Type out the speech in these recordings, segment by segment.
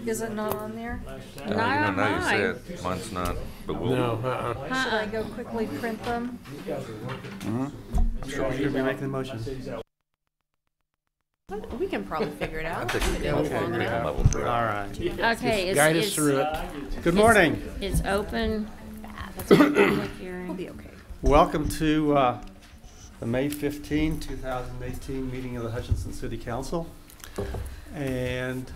Is it not on there? No, Not on no, you mine. said mine's not, but we'll. No, Should I go quickly print them? You're going to be making the motion. We can probably figure it out. I think we It's can long make a enough. level through. All right. Okay, Guide us through it. Good morning. It's open. That's a public hearing. We'll be okay. Welcome to the May 15, 2018 meeting of the Hutchinson City Council. And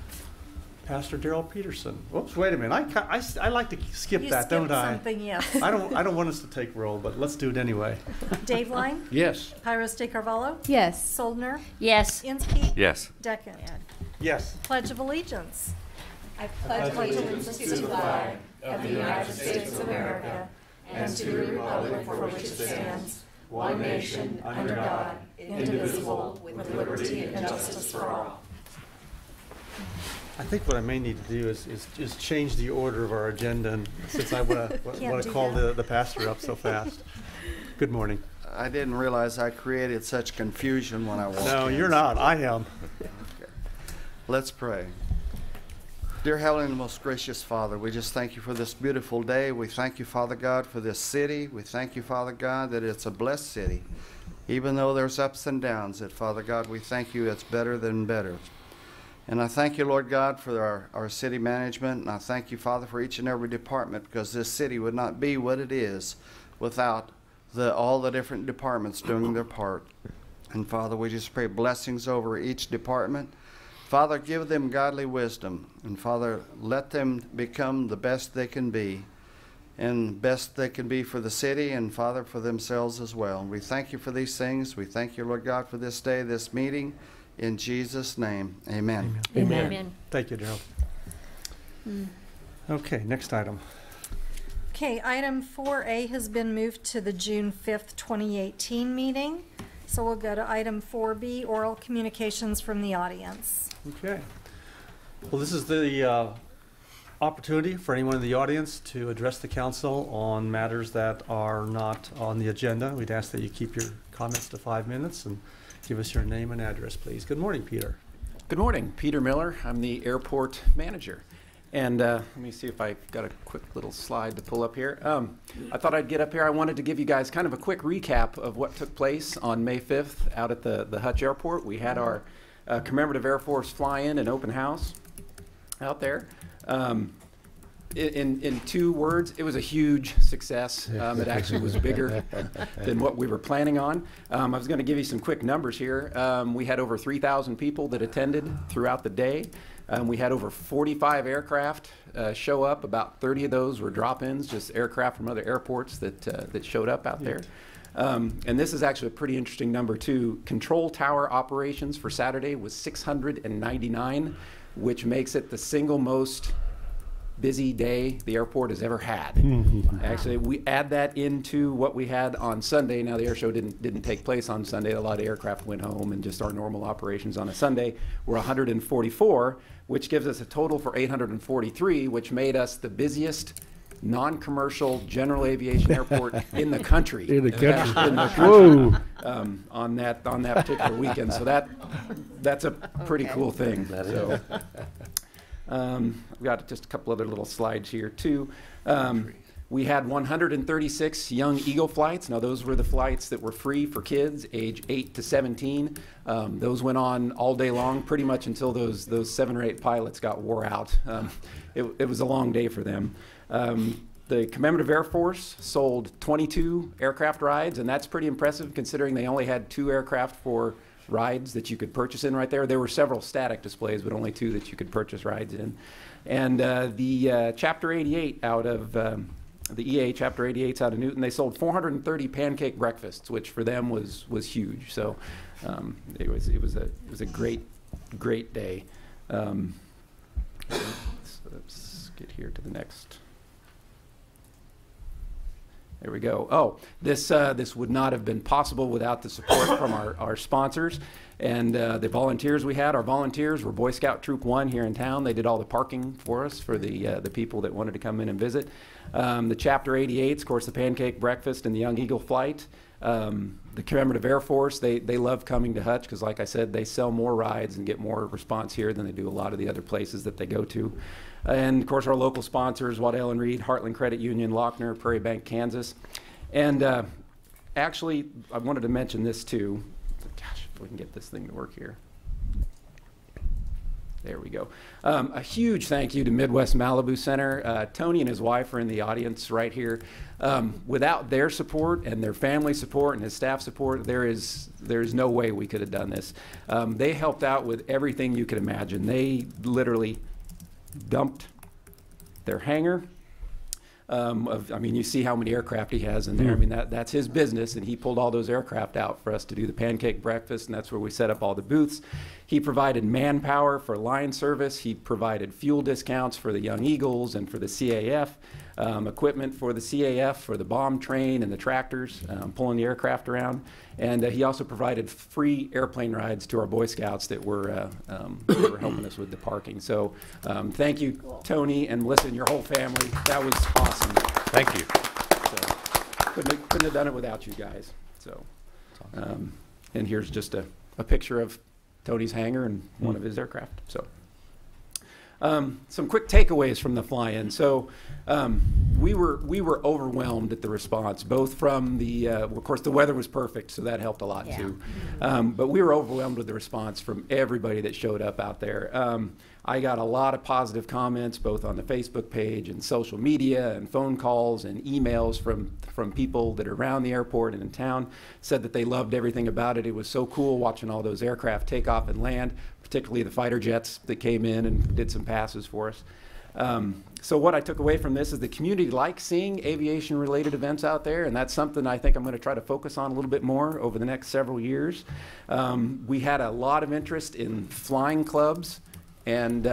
Pastor Darrell Peterson. Whoops, wait a minute. I like to skip You that, don't skipped I? something, yes. I don't want us to take roll, but let's do it anyway. Dave Line, Yes. Pyros de Carvalho, Yes. Soldner, Yes. Inskeep, Yes. Deckent. Yes. Pledge of Allegiance. I pledge allegiance to the flag of the United States of America and to the republic for which it stands, one nation, under God, indivisible, with liberty and justice for all. I think what I may need to do is change the order of our agenda, and since I want Can't to do call that. the pastor up so fast. Good morning. I didn't realize I created such confusion when I walked in. No, you're not. I am. Okay. Let's pray. Dear Heavenly and most gracious Father, we just thank you for this beautiful day. We thank you, Father God, for this city. We thank you, Father God, that it's a blessed city. Even though there's ups and downs, that, Father God, we thank you it's better than better. And I thank you, Lord God, for our city management. And I thank you, Father, for each and every department, because this city would not be what it is without all the different departments doing their part. And Father, we just pray blessings over each department. Father, give them godly wisdom. And Father, let them become the best they can be. And best they can be for the city and, Father, for themselves as well. We thank you for these things. We thank you, Lord God, for this day, this meeting. In Jesus' name, amen. Amen. Amen. Thank you, Darrell. Okay, next item. Okay, item 4A has been moved to the June 5th, 2018 meeting. So we'll go to item 4B, oral communications from the audience. Okay. Well, this is the opportunity for anyone in the audience to address the council on matters that are not on the agenda. We'd ask that you keep your comments to 5 minutes and give us your name and address, please. Good morning, Peter. Good morning, Peter Miller. I'm the airport manager. And let me see if I've got a quick little slide to pull up here. I thought I'd get up here. I wanted to give you guys kind of a quick recap of what took place on May 5th out at the Hutch Airport. We had our commemorative Air Force fly-in and open house out there. In 2 words, it was a huge success. It actually was bigger than what we were planning on. I was going to give you some quick numbers here. We had over 3,000 people that attended throughout the day. We had over 45 aircraft show up. About 30 of those were drop-ins, just aircraft from other airports that showed up out there. And this is actually a pretty interesting number too. Control tower operations for Saturday was 699, which makes it the single most busy day the airport has ever had. Actually, we add that into what we had on Sunday. Now, the air show didn't take place on Sunday. A lot of aircraft went home, and just our normal operations on a Sunday were 144, which gives us a total for 843, which made us the busiest non-commercial general aviation airport in the country. In the country. In the country. On that particular weekend. So that's a pretty cool thing. That so. I've got just a couple other little slides here too. We had 136 Young Eagle flights. Now those were the flights that were free for kids age 8 to 17. Those went on all day long, pretty much until those 7 or 8 pilots got wore out. It was a long day for them. The Commemorative Air Force sold 22 aircraft rides, and that's pretty impressive considering they only had 2 aircraft for rides that you could purchase in right there. There were several static displays, but only 2 that you could purchase rides in. And the Chapter 88 out of the EA Chapter 88s out of Newton, they sold 430 pancake breakfasts, which for them was huge. So it was a great day. So let's get here to the next. There we go. Oh, this would not have been possible without the support from our sponsors and the volunteers we had. Our volunteers were Boy Scout Troop 1 here in town. They did all the parking for us for the people that wanted to come in and visit. The Chapter 88s, of course, the pancake breakfast and the Young Eagle flight. The Commemorative Air Force, they love coming to Hutch because, like I said, they sell more rides and get more response here than they do a lot of the other places that they go to. And, of course, our local sponsors, Waddell and Reed, Heartland Credit Union, Lochner, Prairie Bank, Kansas. And actually, I wanted to mention this, too. Gosh, if we can get this thing to work here. There we go. A huge thank you to Midwest Malibu Center. Tony and his wife are in the audience right here. Without their support and their family support and his staff support, there's no way we could have done this. They helped out with everything you could imagine. They literally dumped their hangar. I mean, you see how many aircraft he has in there. I mean, that's his business, and he pulled all those aircraft out for us to do the pancake breakfast, and that's where we set up all the booths. He provided manpower for line service. He provided fuel discounts for the Young Eagles and for the CAF, equipment for the CAF, for the bomb train and the tractors, pulling the aircraft around. And he also provided free airplane rides to our Boy Scouts that were helping us with the parking. So thank you, Tony and Melissa and your whole family. That was awesome. Thank you. So, couldn't have done it without you guys. So, and here's just a picture of Tony's hangar and one of his aircraft. So. Some quick takeaways from the fly-in. So we were overwhelmed at the response, both from the, of course, the weather was perfect, so that helped a lot too. But we were overwhelmed with the response from everybody that showed up out there. I got a lot of positive comments, both on the Facebook page and social media and phone calls and emails from people that are around the airport and in town, said that they loved everything about it. It was so cool watching all those aircraft take off and land, particularly the fighter jets that came in and did some passes for us. So what I took away from this is the community likes seeing aviation-related events out there, and that's something I think I'm going to try to focus on a little bit more over the next several years. We had a lot of interest in flying clubs and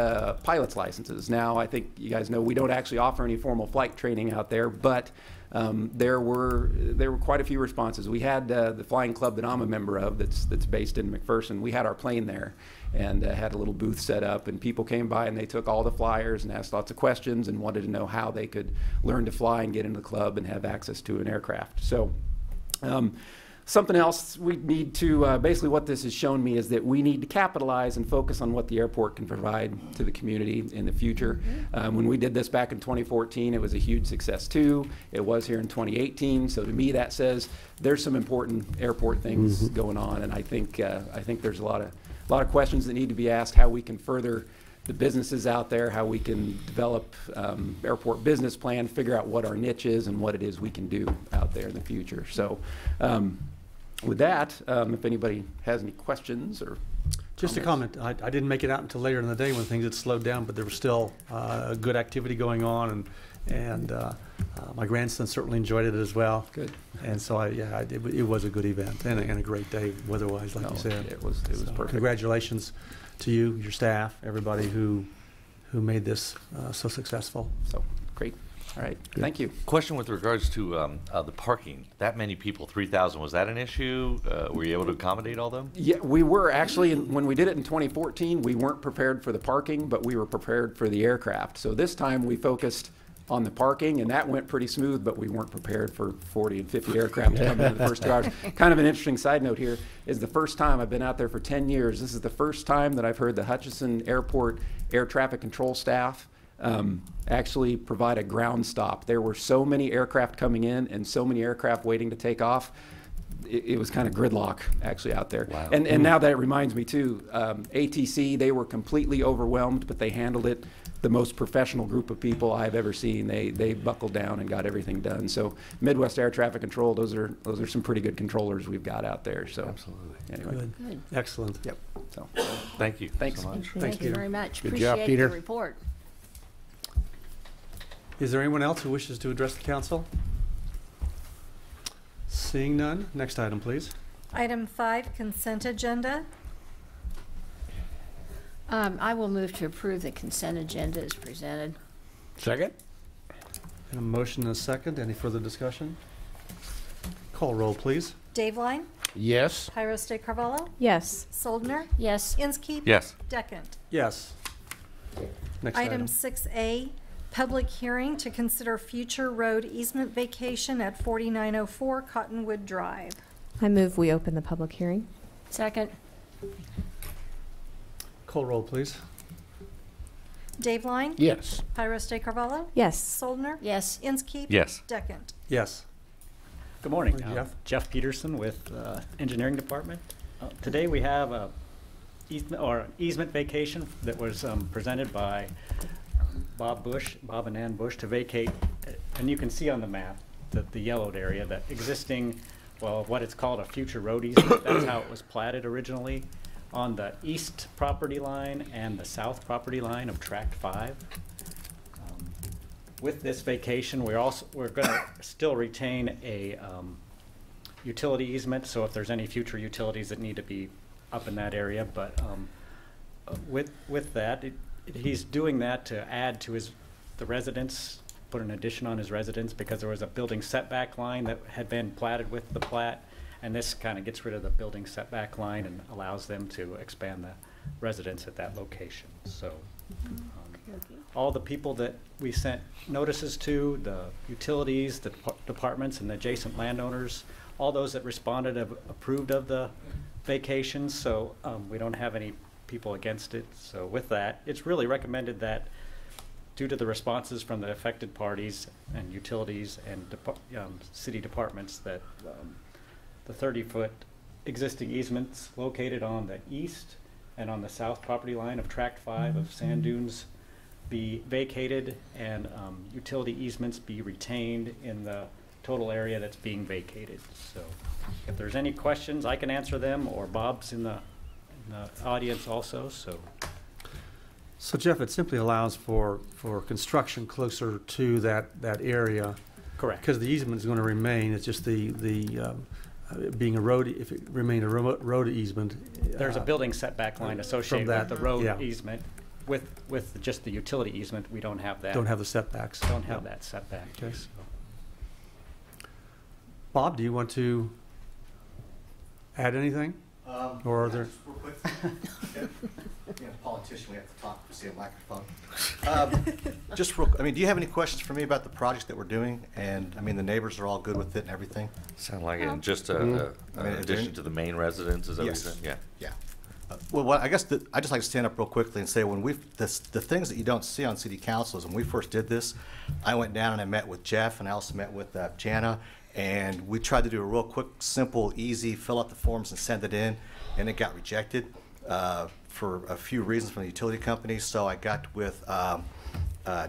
pilot's licenses. Now, I think you guys know we don't actually offer any formal flight training out there, but there were quite a few responses. We had the flying club that I'm a member of that's based in McPherson. We had our plane there and had a little booth set up, and people came by and they took all the flyers and asked lots of questions and wanted to know how they could learn to fly and get into the club and have access to an aircraft. So something else we need to, basically what this has shown me is that we need to capitalize and focus on what the airport can provide to the community in the future. When we did this back in 2014, it was a huge success too. It was here in 2018, so to me that says there's some important airport things going on, and I think there's a lot of questions that need to be asked, how we can further the businesses out there, how we can develop airport business plan, figure out what our niche is and what it is we can do out there in the future. So with that, if anybody has any questions or Just a comment. I didn't make it out until later in the day when things had slowed down, but there was still good activity going on, and my grandson certainly enjoyed it as well. Good. And so it was a good event and a great day weather-wise, like you said. It was perfect. Congratulations to you, your staff, everybody who made this so successful. So great. All right. Good. Thank you. Question with regards to the parking. That many people, 3,000, was that an issue? Were you able to accommodate all them? Yeah, we were actually, when we did it in 2014, we weren't prepared for the parking, but we were prepared for the aircraft. So this time we focused on the parking, and that went pretty smooth, but we weren't prepared for 40 and 50 aircraft to come in the first 2 hours. Kind of an interesting side note here is the first time, I've been out there for 10 years, this is the first time that I've heard the Hutchinson Airport air traffic control staff actually provide a ground stop. There were so many aircraft coming in and so many aircraft waiting to take off. It was kind of gridlock actually out there. Wow. And now that reminds me too, ATC, they were completely overwhelmed, but they handled it. The most professional group of people I've ever seen. They buckled down and got everything done. So Midwest Air Traffic Control, those are some pretty good controllers we've got out there. So absolutely. Anyway. Good. Excellent. Yep. So thank you. Thanks so much. Thank you Peter. very much. Good job, Appreciate Peter. the report. Is there anyone else who wishes to address the council? Seeing none, next item, please. Item 5, consent agenda. I will move to approve the consent agenda as presented. Second? And a motion and a second. Any further discussion? Call roll, please. Dave Line, Yes. Pyros de Carvalho, Yes. Soldner, Yes. Inskeep, Yes. Deckent. Yes. Next item. Item 6A, Public hearing to consider future road easement vacation at 4904 Cottonwood Drive. I move we open the public hearing. Second. Call roll, please. Dave Line? Yes. Pyros de Carvalho? Yes. Soldner? Yes. Inskeep? Yes. Deckent? Yes. Good morning. Morning, Jeff. Jeff Peterson with Engineering Department. Today we have a easement vacation that was presented by Bob and Ann Bush to vacate, and you can see on the map that the yellowed area, that existing, well, what it's called a future road easement. That's how it was platted originally, on the east property line and the south property line of Tract 5. With this vacation, we're going to still retain a utility easement, so if there's any future utilities that need to be up in that area, but with that, he's doing that to add to the residence, put an addition on his residence, because there was a building setback line that had been platted with the plat, and this kind of gets rid of the building setback line and allows them to expand the residence at that location. So all the people that we sent notices to, the utilities, the departments, and the adjacent landowners, all those that responded have approved of the vacations, so we don't have any people against it. So with that, it's really recommended that, due to the responses from the affected parties and utilities and city departments, that the 30-foot existing easements located on the east and on the south property line of Tract 5 of Sand Dunes be vacated, and utility easements be retained in the total area that's being vacated. So if there's any questions, I can answer them, or Bob's in the audience also. So Jeff, it simply allows for construction closer to that area. Correct. Because the easement is going to remain. It's just the being a road, if it remained a road easement. There's a building setback line associated with the road yeah. easement. With just the utility easement, we don't have that. Don't have the setbacks. Don't have that setback. Okay. So. Bob, do you want to add anything? Or are there? Just real quick. Being a politician, we have to talk to see a microphone. Just real, do you have any questions for me about the project that we're doing? And the neighbors are all good with it and everything? Sound like it. And just an addition to the main residence, is that what you said? Yeah. Yeah. Well, I guess I'd just like to stand up real quickly and say, when the things that you don't see on city council is when we first did this, I went down and I met with Jeff, and I also met with Jana, and we tried to do a real quick, simple, easy, fill out the forms and send it in, and it got rejected for a few reasons from the utility companies. So I got with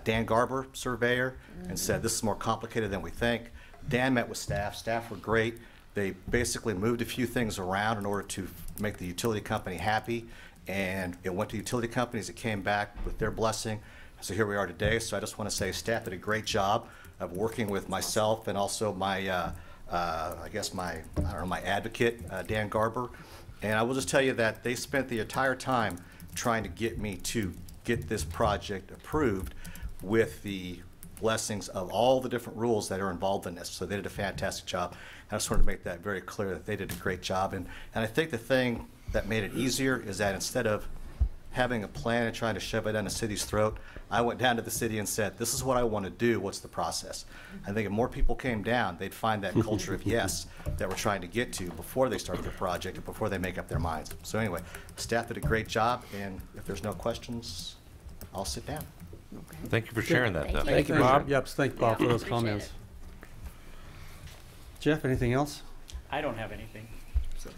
Dan Garber, surveyor, and said, this is more complicated than we think. Dan met with staff. Staff were great. They basically moved a few things around in order to make the utility company happy, and it went to utility companies. It came back with their blessing. So here we are today. So I just want to say staff did a great job of working with myself and also my, I guess my advocate, Dan Garber. And I will just tell you that they spent the entire time trying to get me to get this project approved with the blessings of all the different rules that are involved in this. So they did a fantastic job. And I just wanted to make that very clear that they did a great job. And I think the thing that made it easier is that instead of having a plan and trying to shove it down the city's throat, I went down to the city and said, this is what I want to do. What's the process? I think if more people came down, they'd find that culture of yes that we're trying to get to before they start their project and before they make up their minds. So anyway, staff did a great job. And if there's no questions, I'll sit down. Thank you for sharing that. Thank you, Bob. Yep, thank Bob for those appreciate comments. it. Jeff, anything else? I don't have anything. So.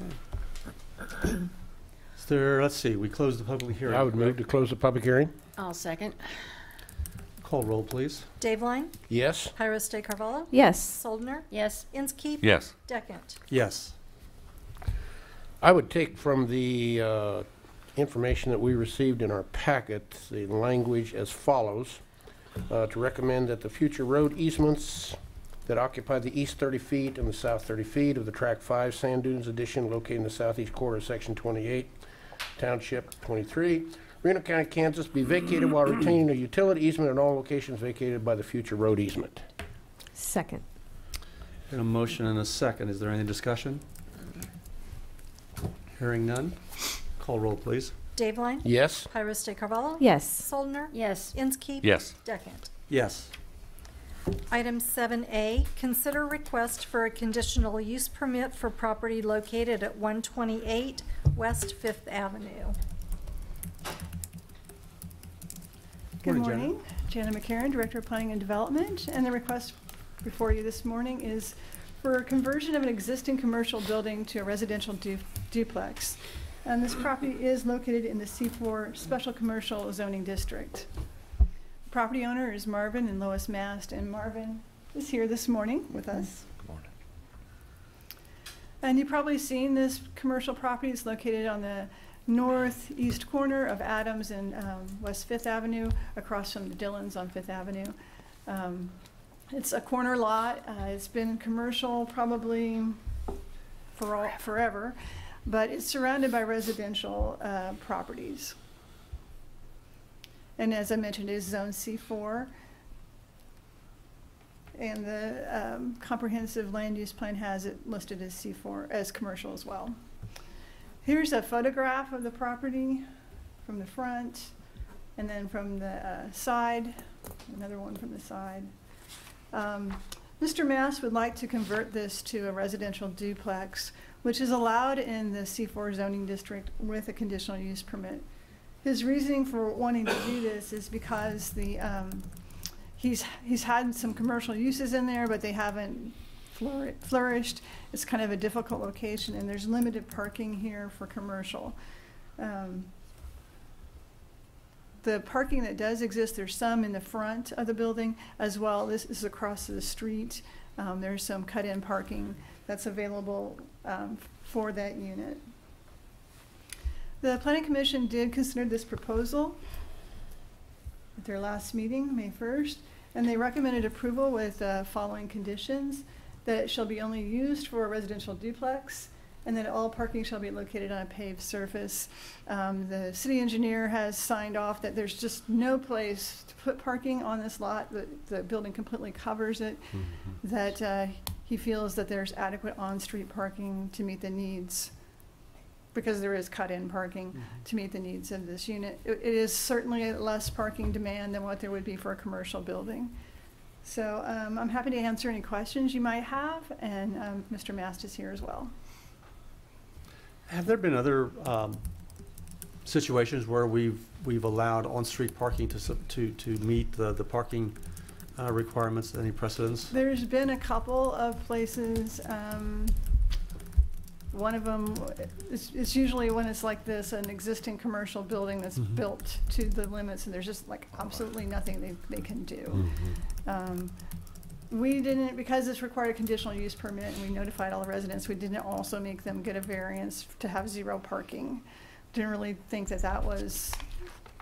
Is there, let's see, we closed the public hearing. I would move to close the public hearing. I'll second. Call roll, please. Dave Line? Yes. Pyros de Carvalho? Yes. Soldner? Yes. Inskeep? Yes. Deckent? Yes. I would take from the information that we received in our packet the language as follows, to recommend that the future road easements that occupy the east 30 feet and the south 30 feet of the Tract 5 Sand Dunes addition located in the southeast quarter of Section 28, Township 23, Reno County, Kansas, be vacated while retaining a utility easement in all locations vacated by the future road easement. Second. And a motion and a second. Is there any discussion? Hearing none. Call roll, please. Dave Line? Yes. Pyros de Carvalho? Yes. Soldner? Yes. Inskeep? Yes. Deckent? Yes. Item 7A, consider request for a conditional use permit for property located at 128 West Fifth Avenue. Good Morning, Jenna. morning. Jana McCarran, Director of Planning and Development, and the request before you this morning is for conversion of an existing commercial building to a residential duplex. And this property is located in the C4 Special Commercial Zoning District. Property owner is Marvin and Lois Mast, and Marvin is here this morning with us. Good morning. And you've probably seen this commercial property. It's located on the northeast corner of Adams and West Fifth Avenue, across from the Dillons on Fifth Avenue. It's a corner lot. It's been commercial probably forever, but it's surrounded by residential properties. And as I mentioned, it is Zone C4. And the comprehensive land use plan has it listed as C4, as commercial as well. Here's a photograph of the property from the front, and then from the side, another one from the side. Mr. Mass would like to convert this to a residential duplex, which is allowed in the C4 zoning district with a conditional use permit. His reasoning for wanting to do this is because the he's had some commercial uses in there, but they haven't flourished. It's kind of a difficult location, and there's limited parking here for commercial. The parking that does exist, there's some in the front of the building as well. This is across the street. There's some cut-in parking that's available for that unit. The Planning Commission did consider this proposal at their last meeting, May 1st, and they recommended approval with following conditions: that it shall be only used for a residential duplex, and that all parking shall be located on a paved surface. The city engineer has signed off that there's just no place to put parking on this lot. The building completely covers it. Mm-hmm. That he feels that there's adequate on-street parking to meet the needs, because there is cut-in parking to meet the needs of this unit. It is certainly a less parking demand than what there would be for a commercial building. So I'm happy to answer any questions you might have, and Mr. Mast is here as well. Have there been other situations where we've allowed on-street parking to meet the parking requirements? Any precedents? There's been a couple of places. One of them, it's usually when it's like this, an existing commercial building that's built to the limits, and there's just like absolutely nothing they can do. We didn't, because this required a conditional use permit and we notified all the residents, we didn't also make them get a variance to have zero parking. Didn't really think that that was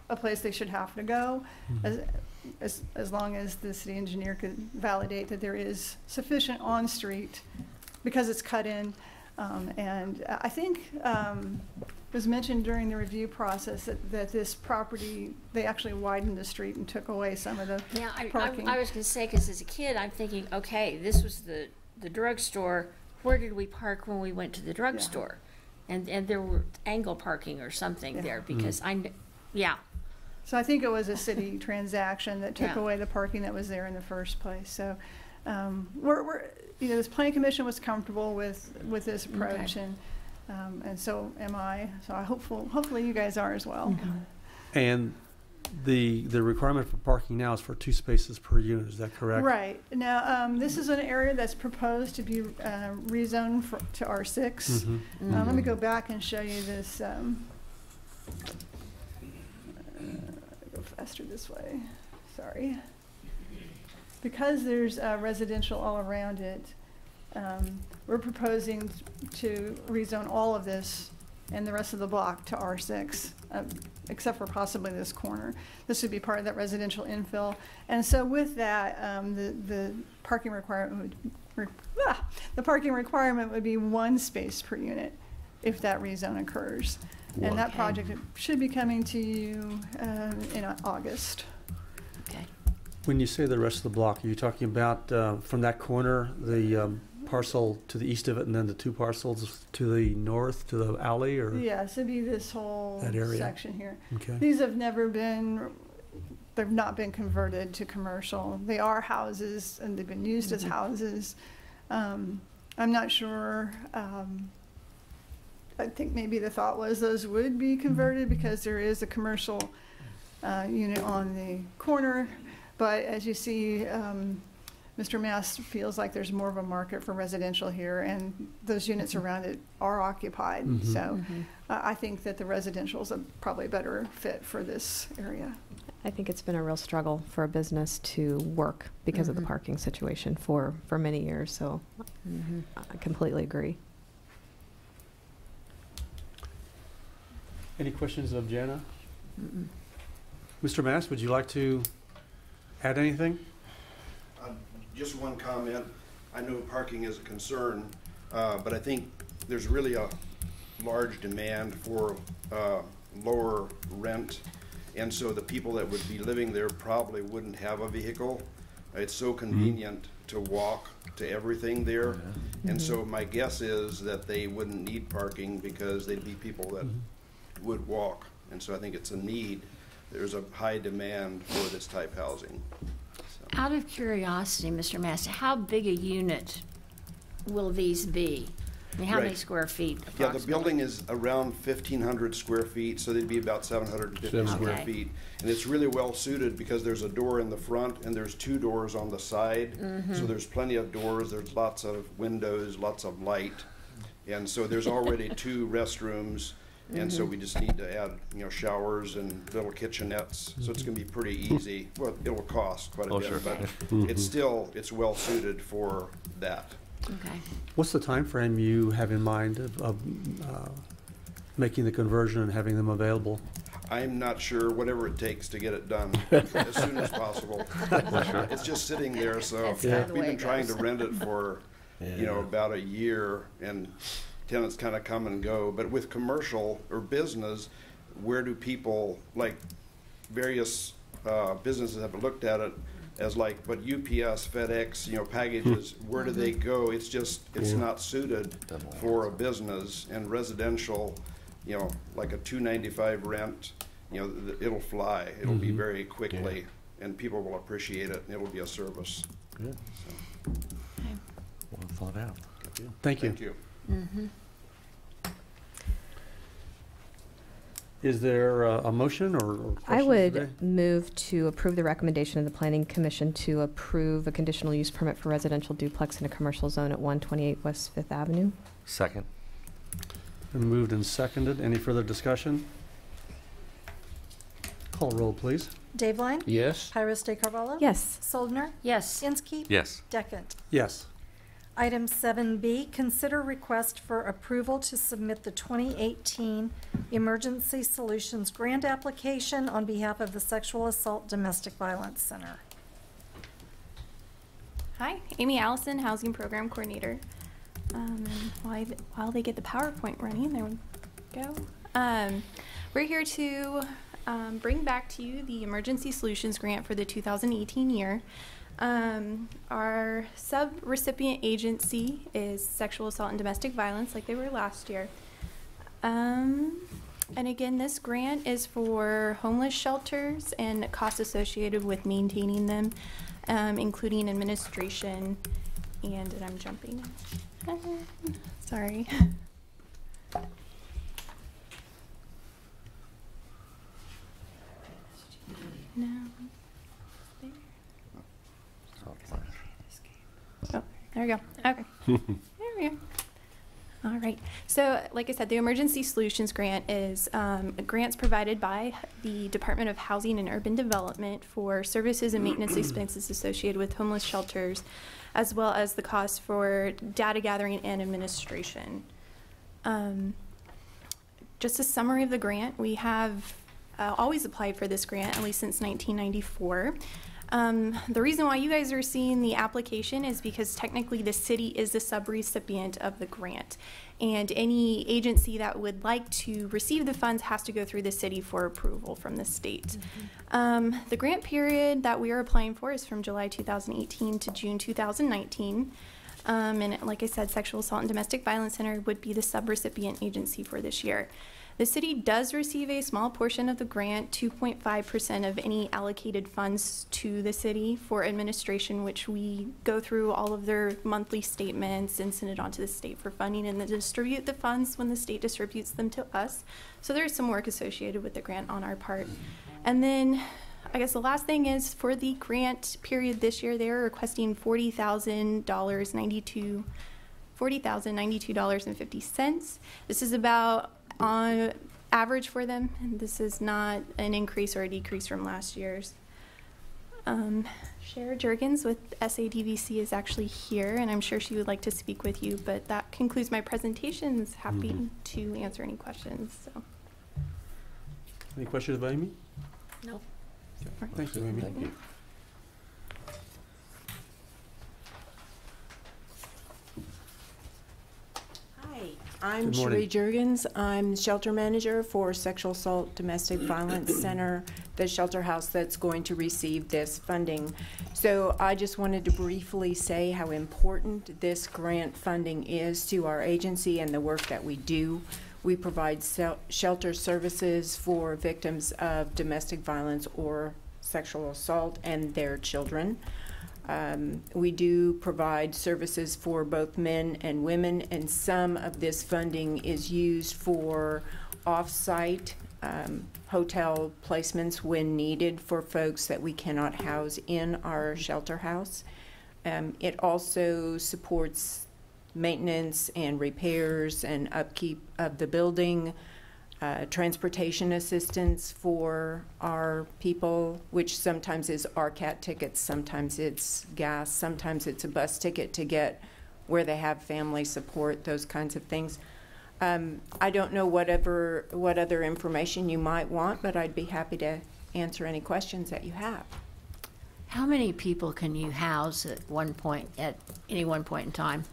a place they should have to go, as long as the city engineer could validate that there is sufficient on-street, because it's cut in. And I think it was mentioned during the review process that this property, they actually widened the street and took away some of the parking. I was going to say, because as a kid, I'm thinking, okay, this was the drugstore. Where did we park when we went to the drugstore? And there were angle parking or something there, because So I think it was a city transaction that took away the parking that was there in the first place. So we're this Planning Commission was comfortable with this approach, and so am I. So hopefully you guys are as well. And the requirement for parking now is for 2 spaces per unit. Is that correct? Right. Now this is an area that's proposed to be rezoned to R6. Let me go back and show you this. Go faster this way. Sorry. Because there's residential all around it, we're proposing to rezone all of this and the rest of the block to R6, except for possibly this corner. This would be part of that residential infill. And so with that, the parking requirement would be 1 space per unit if that rezone occurs. And that project should be coming to you in August. When you say the rest of the block, are you talking about from that corner, the parcel to the east of it, and then the 2 parcels to the north, to the alley, or? Yes, it'd be this whole section here. Okay. These have never been they've not been converted to commercial. They are houses, and they've been used as houses. I'm not sure. I think maybe the thought was those would be converted because there is a commercial unit on the corner. But as you see, Mr. Mass feels like there's more of a market for residential here, and those units around it are occupied. So I think that the residential is probably a better fit for this area. I think it's been a real struggle for a business to work because of the parking situation for many years, so I completely agree. Any questions of Jana? Mr. Mass, would you like to add anything? Just one comment. I know parking is a concern, but I think there's really a large demand for lower rent, and so the people that would be living there probably wouldn't have a vehicle. It's so convenient to walk to everything there, and so my guess is that they wouldn't need parking because they'd be people that would walk, and so I think it's a need. There's a high demand for this type housing. Out of curiosity, Mr. Master, how big a unit will these be? I mean, how many square feet approximately? Yeah, the building is around 1,500 square feet, so they'd be about 750 square feet. And it's really well suited because there's a door in the front and there's 2 doors on the side. So there's plenty of doors, there's lots of windows, lots of light. And so there's already 2 restrooms. And so we just need to add, showers and little kitchenettes. So it's going to be pretty easy. Well, it will cost quite a bit, but it's well suited for that. Okay. What's the time frame you have in mind of making the conversion and having them available? I'm not sure, whatever it takes to get it done as soon as possible. It's just sitting there, so we've been trying to rent it for, about a year, and tenants kind of come and go. But with commercial or business, where do people, like various businesses have looked at it as but UPS, FedEx, packages, where do they go? It's just, it's not suited for a business. And residential, like a $295 rent, it'll fly. It'll be very quickly, and people will appreciate it, and it'll be a service. Good. So. Well thought out. Thank you. Thank you. Is there a motion or questions I would today? move to approve the recommendation of the Planning Commission to approve a conditional use permit for residential duplex in a commercial zone at 128 West 5th Avenue. Second. Been moved and seconded. Any further discussion? Call roll, please. Daveline? Yes. Pyrus de Carvalho? Yes. Soldner? Yes. Inskeep? Yes. Deckent? Yes. Item 7B, consider request for approval to submit the 2018 Emergency Solutions Grant application on behalf of the Sexual Assault Domestic Violence Center. Hi, Amy Allison, Housing Program Coordinator. And while they get the PowerPoint running, there we go. We're here to bring back to you the Emergency Solutions Grant for the 2018 year. Our sub-recipient agency is Sexual Assault and Domestic Violence, like they were last year. And again, this grant is for homeless shelters and costs associated with maintaining them, including administration. And I'm jumping. Sorry. No. Oh, there we go. Okay. There we go. All right. So, like I said, the Emergency Solutions Grant is grants provided by the Department of Housing and Urban Development for services and maintenance expenses associated with homeless shelters, as well as the cost for data gathering and administration. Just a summary of the grant. We have always applied for this grant, at least since 1994. The reason why you guys are seeing the application is because technically the city is the subrecipient of the grant, and any agency that would like to receive the funds has to go through the city for approval from the state. The grant period that we are applying for is from July 2018 to June 2019. And like I said, Sexual Assault and Domestic Violence Center would be the subrecipient agency for this year. The city does receive a small portion of the grant, 2.5% of any allocated funds to the city for administration, which we go through all of their monthly statements and send it on to the state for funding, and then distribute the funds when the state distributes them to us. So there's some work associated with the grant on our part. And then I guess the last thing is for the grant period this year, they're requesting $40,092.50. This is about on average for them, and this is not an increase or a decrease from last year's. Sheriff Jergens with SADVC is actually here, and I'm sure she would like to speak with you, but that concludes my presentation. Happy to answer any questions. So. Any questions about Amy? No. Okay. Thank you, Amy. Thank you. I'm Good morning. Sheree Jergens. I'm shelter manager for Sexual Assault Domestic Violence Center, the shelter house that's going to receive this funding. So I just wanted to briefly say how important this grant funding is to our agency and the work that we do. We provide shelter services for victims of domestic violence or sexual assault and their children. We do provide services for both men and women, and some of this funding is used for off-site hotel placements when needed for folks that we cannot house in our shelter house. It also supports maintenance and repairs and upkeep of the building, transportation assistance for our people, which sometimes is RCAT tickets, sometimes it's gas, sometimes it's a bus ticket to get where they have family support, those kinds of things. I don't know what other information you might want, but I'd be happy to answer any questions that you have. How many people can you house at any one point in time?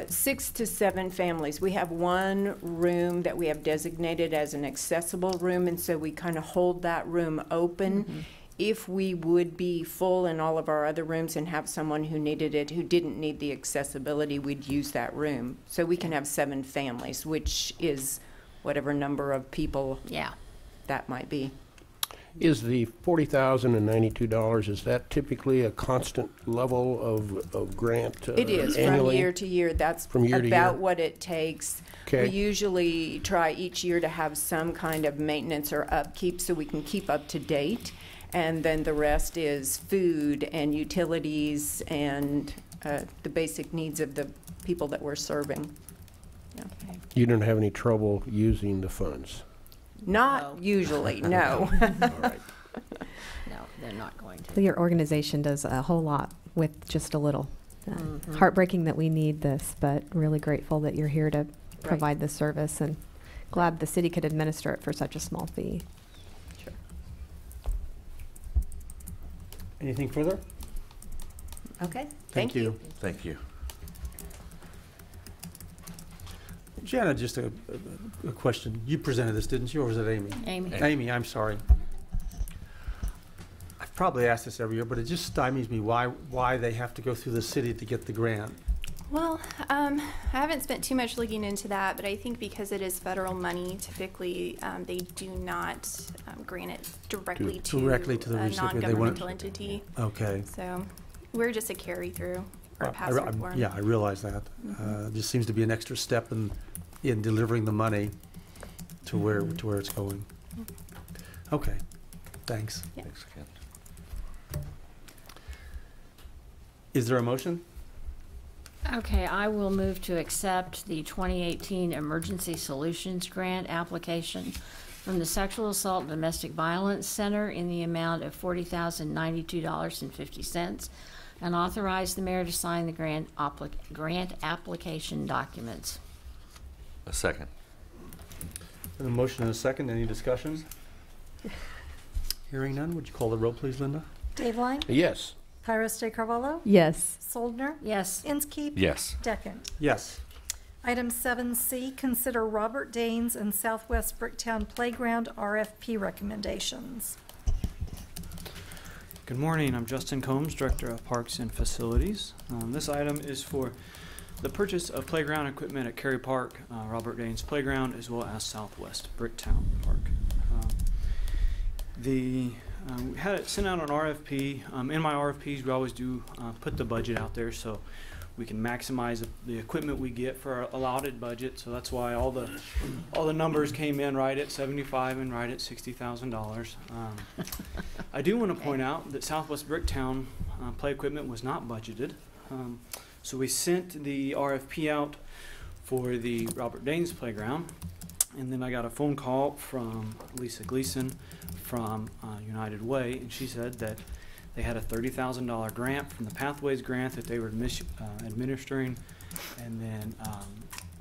6 to 7 families. We have one room that we have designated as an accessible room, and so we kind of hold that room open. If we would be full in all of our other rooms and have someone who needed it, who didn't need the accessibility, we'd use that room. So we can have 7 families, which is whatever number of people that might be. Is the $40,092, is that typically a constant level of grant It is, annually? from year to year. That's From year to about year? what it takes. Okay. We usually try each year to have some kind of maintenance or upkeep so we can keep up to date. And then the rest is food and utilities and the basic needs of the people that we're serving. Yeah. You don't have any trouble using the funds? Not usually, no. All right. No, they're not going to. Your organization does a whole lot with just a little. Heartbreaking that we need this, but really grateful that you're here to provide the service, and glad the city could administer it for such a small fee. Sure. Anything further? Okay. Thank you. Thank you. Jana, just a question. You presented this, didn't you, or was it Amy? Amy. Amy, I'm sorry. I've probably asked this every year, but it just stymies me why they have to go through the city to get the grant. Well, I haven't spent too much looking into that, but I think because it is federal money, typically they do not grant it directly to the a recipient. non-governmental entity. Okay. So we're just a carry-through or a pass-through form. Yeah, I realize that. Just seems to be an extra step in delivering the money to where it's going. Okay, thanks. Yeah. Thanks, Ken. Is there a motion? Okay, I will move to accept the 2018 Emergency Solutions Grant application from the Sexual Assault and Domestic Violence Center in the amount of $40,092.50, and authorize the mayor to sign the grant application documents. A second. A motion and a second. Any discussion? Hearing none, would you call the roll, please, Linda? Dave Line? Yes. Kairos de Carvalho? Yes. Soldner? Yes. Inskeep? Yes. Deckent? Yes. Item 7C, consider Robert Daines and Southwest Bricktown Playground RFP recommendations. Good morning, I'm Justin Combs, Director of Parks and Facilities. This item is for the purchase of playground equipment at Cary Park, Robert Daines Playground, as well as Southwest Bricktown Park. We had it sent out on RFP. In my RFPs, we always do put the budget out there so we can maximize the equipment we get for our allotted budget. So that's why all the numbers came in right at 75 and right at $60,000. I do want to point out that Southwest Bricktown play equipment was not budgeted. So we sent the RFP out for the Robert Daines Playground, and then I got a phone call from Lisa Gleason from United Way, and she said that they had a $30,000 grant from the Pathways grant that they were administering, and then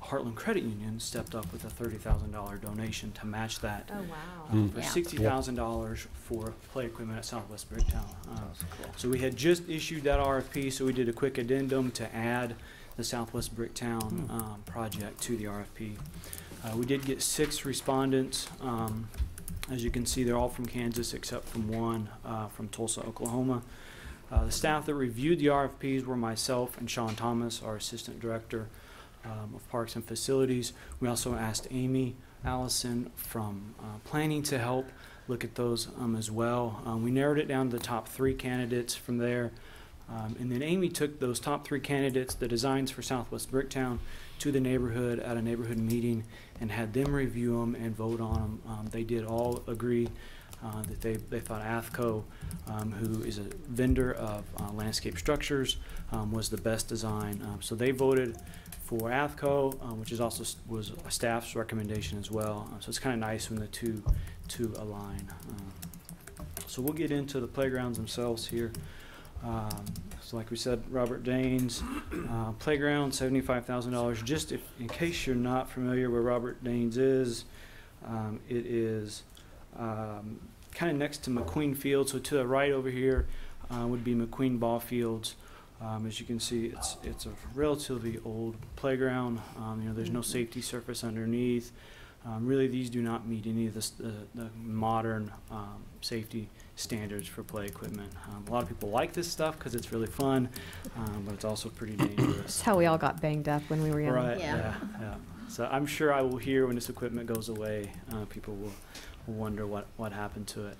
Heartland Credit Union stepped up with a $30,000 donation to match that. Oh, wow. For $60,000 for play equipment at Southwest Bricktown. So we had just issued that RFP, so we did a quick addendum to add the Southwest Bricktown project to the RFP. We did get 6 respondents. As you can see, they're all from Kansas except from one from Tulsa, Oklahoma. The staff that reviewed the RFPs were myself and Sean Thomas, our Assistant Director of Parks and Facilities. We also asked Amy Allison from Planning to help look at those as well. We narrowed it down to the top 3 candidates from there. And then Amy took those top 3 candidates, the designs for Southwest Bricktown, to the neighborhood at a neighborhood meeting and had them review them and vote on them. They did all agree that they thought AFCO, who is a vendor of landscape structures, was the best design. So they voted for AFCO, which is also was a staff's recommendation as well. So it's kind of nice when the two align. So we'll get into the playgrounds themselves here. So like we said, Robert Daines Playground, $75,000. Just in case you're not familiar where Robert Daines is, it is kind of next to McQueen Field. So to the right over here would be McQueen Ball Fields. As you can see, it's a relatively old playground. There's no safety surface underneath. Really, these do not meet any of the modern safety standards for play equipment. A lot of people like this stuff because it's really fun, but it's also pretty dangerous. That's how we all got banged up when we were young. Right, yeah. So I'm sure I will hear when this equipment goes away, people will wonder what happened to it.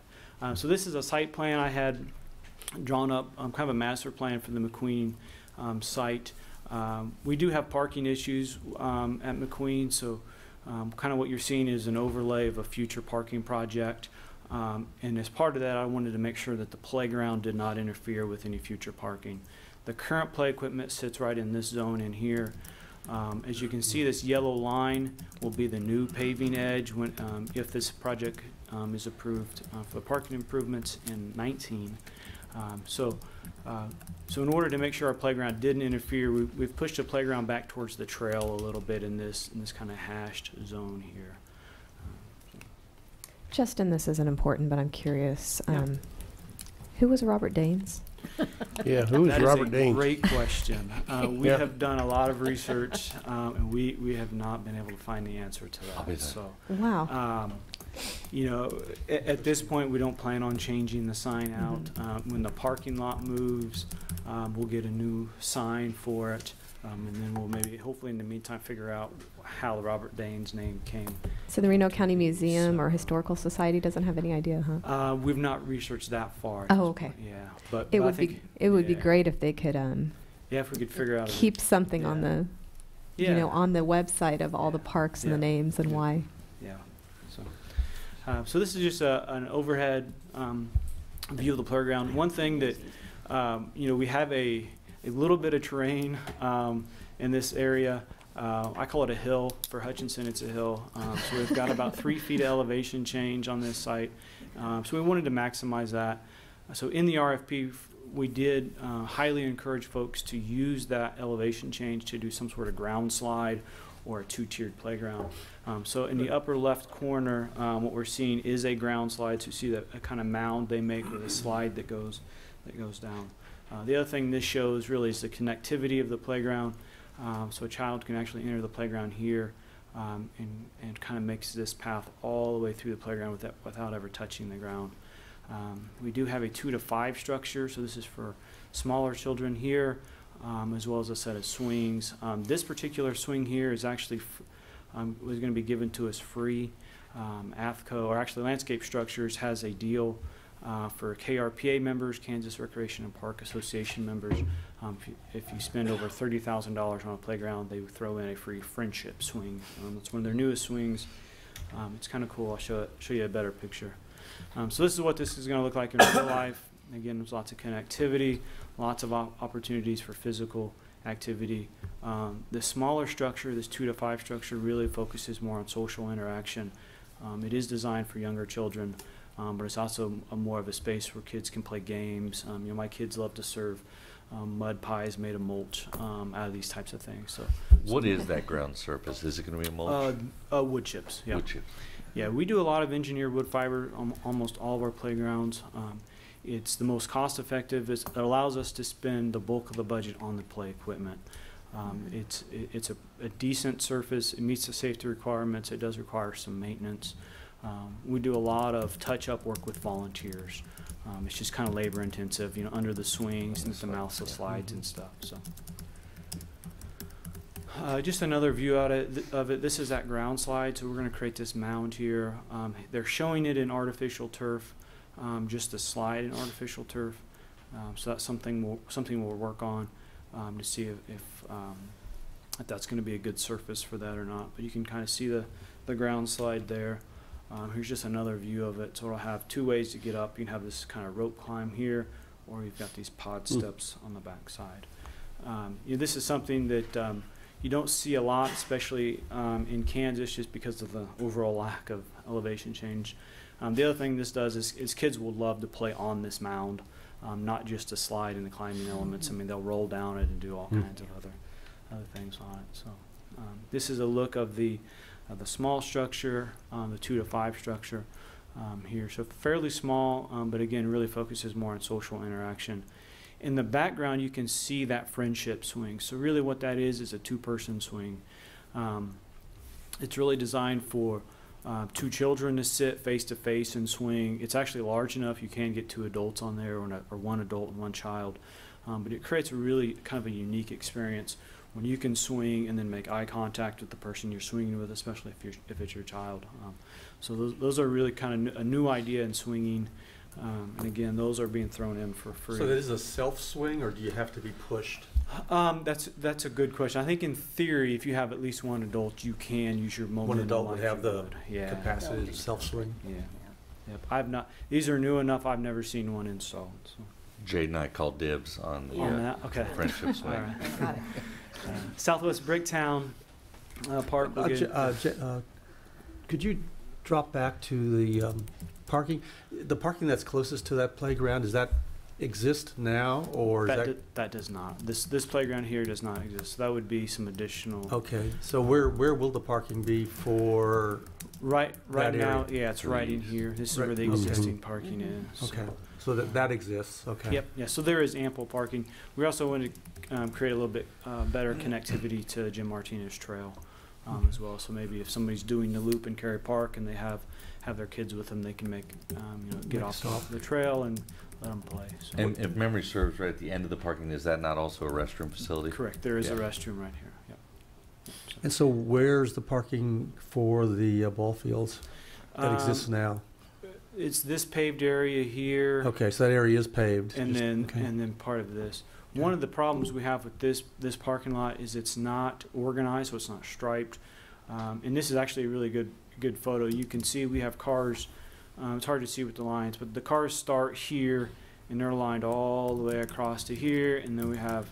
So this is a site plan I had drawn up, kind of a master plan for the McQueen site. We do have parking issues at McQueen, so kind of what you're seeing is an overlay of a future parking project. And as part of that, I wanted to make sure that the playground did not interfere with any future parking. The current play equipment sits right in this zone in here. As you can see, this yellow line will be the new paving edge when, if this project is approved for parking improvements in 19. So in order to make sure our playground didn't interfere, we've pushed the playground back towards the trail a little bit in this kind of hashed zone here. Justin, this isn't important, but I'm curious. Who was Robert Daines? Yeah, who was Robert Daines? Great question. We have done a lot of research, and we have not been able to find the answer to that. So, wow. At this point, we don't plan on changing the sign out. When the parking lot moves, we'll get a new sign for it. And then we'll hopefully in the meantime, figure out how the Robert Daines name came. So the Reno County Museum or Historical Society doesn't have any idea, huh? We've not researched that far. Oh, okay. Yeah, but it I would think it would be great if they could if we could figure out keep something on the on the website of all the parks and the names and why. Yeah. So this is just an overhead view of the playground. One thing that we have a little bit of terrain in this area. I call it a hill. For Hutchinson, it's a hill. So we've got about 3 feet of elevation change on this site. So we wanted to maximize that. So in the RFP, we did highly encourage folks to use that elevation change to do some sort of ground slide or a 2-tiered playground. So in the upper left corner, what we're seeing is a ground slide. So you see that a kind of mound they make with a slide that goes down. The other thing this shows really is the connectivity of the playground. So a child can actually enter the playground here and kind of makes this path all the way through the playground without ever touching the ground. We do have a 2 to 5 structure, so this is for smaller children here. as well as a set of swings. This particular swing here is actually was going to be given to us free. AFCO, or actually Landscape Structures, has a deal for KRPA members, Kansas Recreation and Park Association members. If you spend over $30,000 on a playground, they throw in a free friendship swing. It's one of their newest swings. It's kind of cool. I'll show you a better picture. So this is what this is going to look like in real life. Again, there's lots of connectivity, lots of opportunities for physical activity. The smaller structure, this 2 to 5 structure, really focuses more on social interaction. It is designed for younger children, but it's also more of a space where kids can play games. My kids love to serve mud pies made of mulch out of these types of things. So, what is that ground surface? Is it going to be a mulch? Wood chips. Yeah. Wood chips. Yeah, we do a lot of engineered wood fiber on almost all of our playgrounds. It's the most cost effective. It allows us to spend the bulk of the budget on the play equipment. It's a decent surface. It meets the safety requirements. It does require some maintenance. We do a lot of touch-up work with volunteers. It's just kind of labor intensive, under the swings and the mouse slides and stuff. So, just another view of it. This is that ground slide. So we're going to create this mound here. They're showing it in artificial turf, just a slide in artificial turf. So that's something we'll work on to see if that's going to be a good surface for that or not. But you can kind of see the ground slide there. Here's just another view of it. So it'll have 2 ways to get up. You can have this kind of rope climb here, or you've got these pod steps on the back side. This is something that you don't see a lot, especially in Kansas, just because of the overall lack of elevation change. The other thing this does is kids will love to play on this mound, not just to slide in the climbing elements. I mean, they'll roll down it and do all kinds of other things on it. So this is a look of the small structure, the 2 to 5 structure here. So fairly small, but again, really focuses more on social interaction. In the background, you can see that friendship swing. So really what that is a 2-person swing. It's really designed for 2 children to sit face to face and swing. It's actually large enough you can get 2 adults on there, or 1 adult and 1 child. But it creates a really kind of a unique experience when you can swing and then make eye contact with the person you're swinging with, especially if it's your child. So those are really kind of a new idea in swinging. And again, those are being thrown in for free. So that is a self-swing, or do you have to be pushed? That's a good question. I think in theory, if you have at least 1 adult, you can use your momentum. 1 adult would like have the yeah. capacity to self-swing? Yeah. Yep. I've not. These are new enough. I've never seen one installed. So. Jade and I called dibs on the that? Okay. friendship swing. All right. Got it. Southwest Bricktown Park. Could you drop back to the parking? The parking that's closest to that playground, does that exist now, or that does not? This playground here does not exist. That would be some additional. Okay, so where will the parking be for? Right now, yeah, it's right in here. This is where the existing parking is. Okay, so that exists. Okay. Yep. Yeah. So there is ample parking. We also want to create a little bit better connectivity to Jim Martinez Trail as well. So maybe if somebody's doing the loop in Cary Park and they have their kids with them, they can get off the trail and let them play. So. And if memory serves, right at the end of the parking, is that not also a restroom facility? Correct. There is a restroom right here. Yep. And so where's the parking for the ball fields that exists now? It's this paved area here. Okay, so that area is paved. And then part of this. Okay. One of the problems we have with this parking lot is it's not organized, so it's not striped. And this is actually a really good photo. You can see we have cars. It's hard to see with the lines, but the cars start here and they're lined all the way across to here, and then we have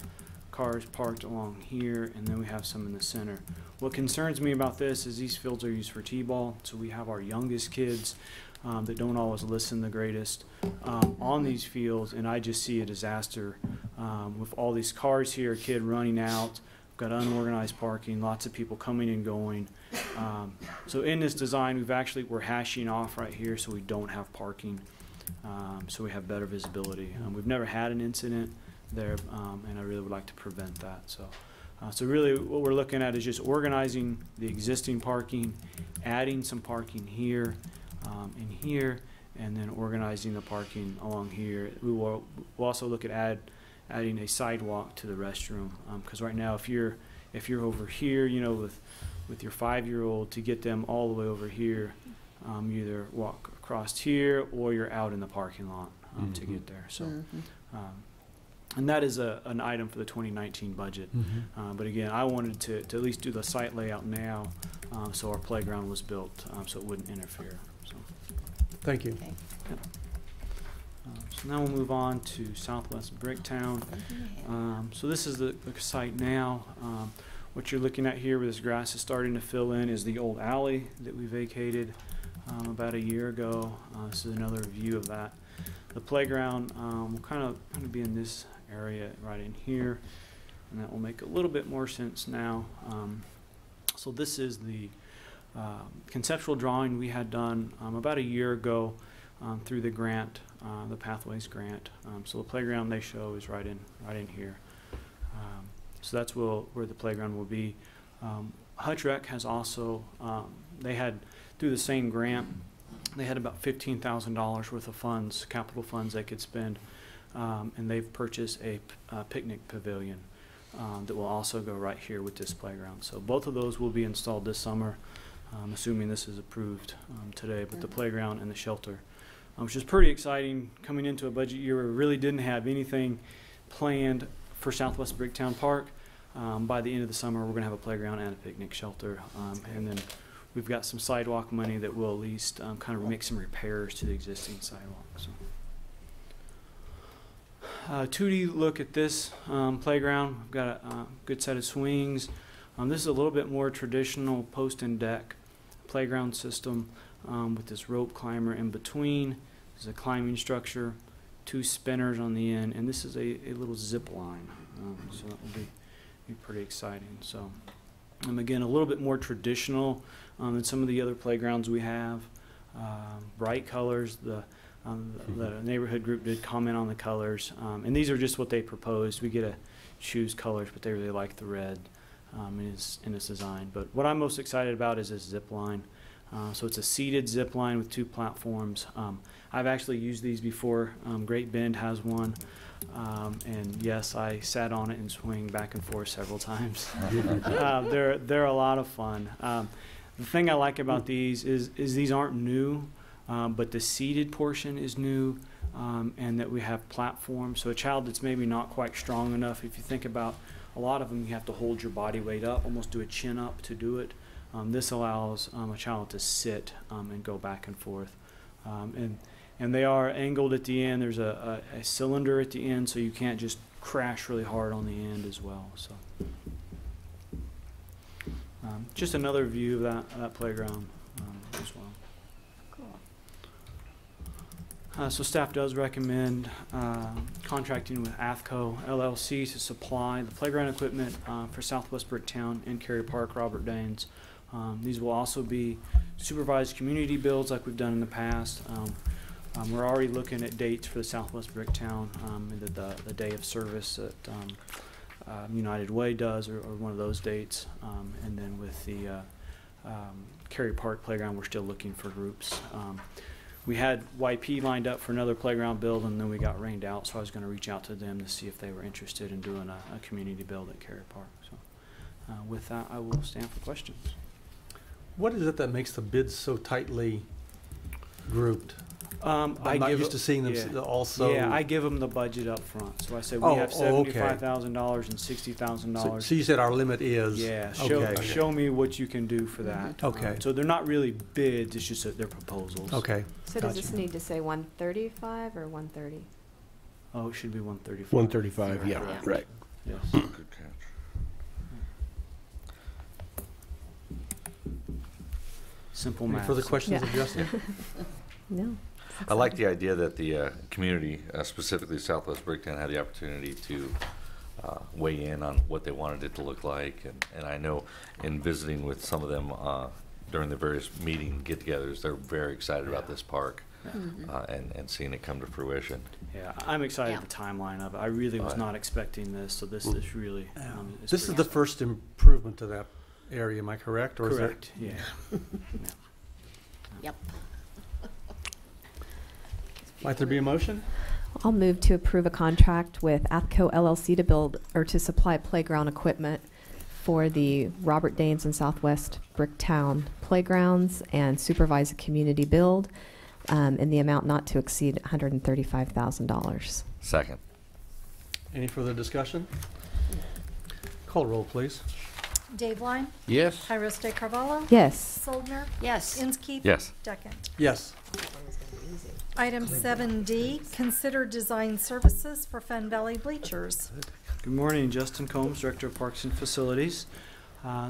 cars parked along here, and then we have some in the center. What concerns me about this is these fields are used for t-ball, so we have our youngest kids that don't always listen the greatest on these fields, and I just see a disaster with all these cars here, a kid running out, got unorganized parking, lots of people coming and going. So in this design, we're hashing off right here so we don't have parking, so we have better visibility. We've never had an incident there, and I really would like to prevent that. So really what we're looking at is just organizing the existing parking, adding some parking here and here, and then organizing the parking along here. We'll also look at adding a sidewalk to the restroom. Because right now, if you're over here, you know, with your 5-year-old, to get them all the way over here, you either walk across here or you're out in the parking lot to get there. So, and that is an item for the 2019 budget. But again, I wanted to at least do the site layout now, so our playground was built, so it wouldn't interfere. So. Thank you. Okay. Yep. So now we'll move on to Southwest Bricktown. So this is the site now. What you're looking at here, where this grass is starting to fill in, is the old alley that we vacated about a year ago. This is another view of that. The playground will kind of be in this area right in here, and that will make a little bit more sense now. So this is the conceptual drawing we had done about a year ago through the grant, the Pathways grant. So the playground they show is right in here. So that's where the playground will be. Hutchinson has also, they had, through the same grant, they had about $15,000 worth of funds, capital funds they could spend, and they've purchased a picnic pavilion that will also go right here with this playground. So both of those will be installed this summer, assuming this is approved today, but the playground and the shelter, which is pretty exciting coming into a budget year where we really didn't have anything planned for Southwest Bricktown Park. By the end of the summer, we're going to have a playground and a picnic shelter, and then we've got some sidewalk money that will at least kind of make some repairs to the existing sidewalk. So. 2D look at this playground. We've got a good set of swings. This is a little bit more traditional post and deck playground system with this rope climber in between. There's a climbing structure, 2 spinners on the end, and this is a little zip line. So that will be pretty exciting. So again, a little bit more traditional than some of the other playgrounds we have. Bright colors. The neighborhood group did comment on the colors, and these are just what they proposed. We get to choose colors, but they really like the red in its design. But what I'm most excited about is this zip line. So it's a seated zip line with 2 platforms. I've actually used these before. Great Bend has one. And yes, I sat on it and swing back and forth several times. They're a lot of fun. The thing I like about these is these aren't new, but the seated portion is new, and that we have platforms. So a child that's maybe not quite strong enough, if you think about a lot of them, you have to hold your body weight up, almost do a chin up to do it. This allows a child to sit and go back and forth. And they are angled at the end. There's a cylinder at the end, so you can't just crash really hard on the end as well. So, just another view of that playground as well. Cool. So staff does recommend contracting with AFCO LLC to supply the playground equipment for Southwest Bricktown and Cary Park, Robert Daines. These will also be supervised community builds like we've done in the past. We're already looking at dates for the Southwest Bricktown, the day of service that United Way does, or one of those dates. And then with the Cary Park Playground, we're still looking for groups. We had YP lined up for another playground build, and then we got rained out, so I was going to reach out to them to see if they were interested in doing a community build at Cary Park. So with that, I will stand for questions. What is it that makes the bids so tightly grouped? I'm I not give used to seeing them also. Yeah, I give them the budget up front. So I say we have $75,000 and $60,000. So you said our limit is? Yeah, show me what you can do for that. Okay. So they're not really bids, it's just that they're proposals. Okay. So does this need to say 135 or 130? Oh, it should be 135. 135, yeah, right. Yes. Good catch. Simple Any math. further questions of Justin? No. I like the idea that the community, specifically Southwest Bricktown, had the opportunity to weigh in on what they wanted it to look like. And I know in visiting with some of them during the various meeting get-togethers, they're very excited about this park and seeing it come to fruition. Yeah, I'm excited the timeline of it. I really was not expecting this, so this is really this is the first improvement to that area, am I correct? Or correct, is yeah. Yep. Might there be a motion? I'll move to approve a contract with Athco LLC to build or to supply playground equipment for the Robert Danes and Southwest Bricktown playgrounds and supervise a community build in the amount not to exceed $135,000. Second. Any further discussion? Call roll, please. Dave Line? Yes. Tyros de Carvalho? Yes. Soldner? Yes. Inskeep? Yes. Deckent? Yes. Item 7D, consider design services for Fun Valley bleachers. Good morning, Justin Combs, Director of Parks and Facilities.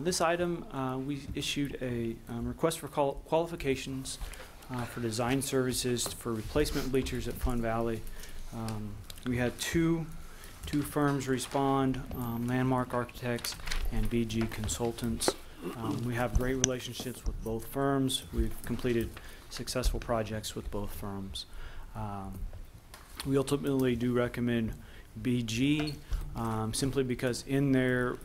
This item, we issued a request for qualifications for design services for replacement bleachers at Fun Valley. We had two firms respond, Landmark Architects and BG Consultants. We have great relationships with both firms. We've completed successful projects with both firms. We ultimately do recommend BG simply because in their